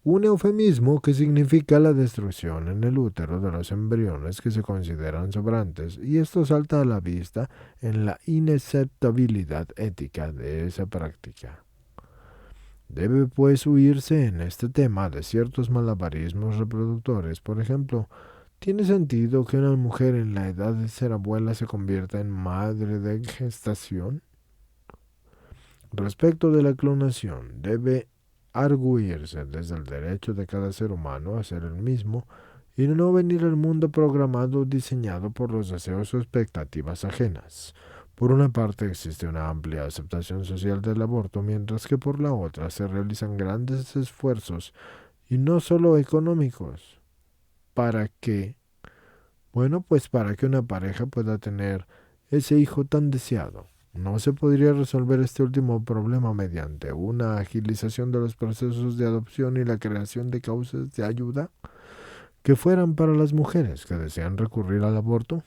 un eufemismo que significa la destrucción en el útero de los embriones que se consideran sobrantes, y esto salta a la vista en la inaceptabilidad ética de esa práctica. Debe pues huirse en este tema de ciertos malabarismos reproductores. Por ejemplo, ¿tiene sentido que una mujer en la edad de ser abuela se convierta en madre de gestación? Respecto de la clonación, debe arguirse desde el derecho de cada ser humano a ser el mismo y no venir al mundo programado o diseñado por los deseos o expectativas ajenas. Por una parte existe una amplia aceptación social del aborto, mientras que por la otra se realizan grandes esfuerzos, y no solo económicos, para que, para que una pareja pueda tener ese hijo tan deseado. ¿No se podría resolver este último problema mediante una agilización de los procesos de adopción y la creación de causas de ayuda que fueran para las mujeres que desean recurrir al aborto?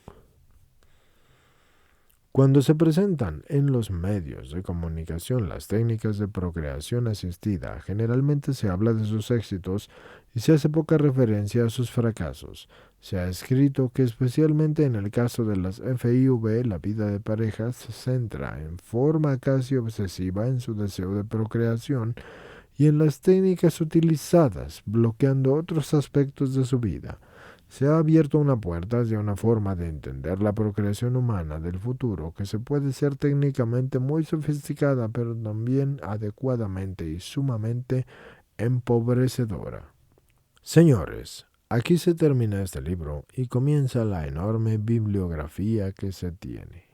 Cuando se presentan en los medios de comunicación las técnicas de procreación asistida, generalmente se habla de sus éxitos y se hace poca referencia a sus fracasos. Se ha escrito que especialmente en el caso de las FIV, la vida de pareja se centra en forma casi obsesiva en su deseo de procreación y en las técnicas utilizadas, bloqueando otros aspectos de su vida. Se ha abierto una puerta hacia una forma de entender la procreación humana del futuro que se puede ser técnicamente muy sofisticada, pero también adecuadamente y sumamente empobrecedora. Señores, aquí se termina este libro y comienza la enorme bibliografía que se tiene.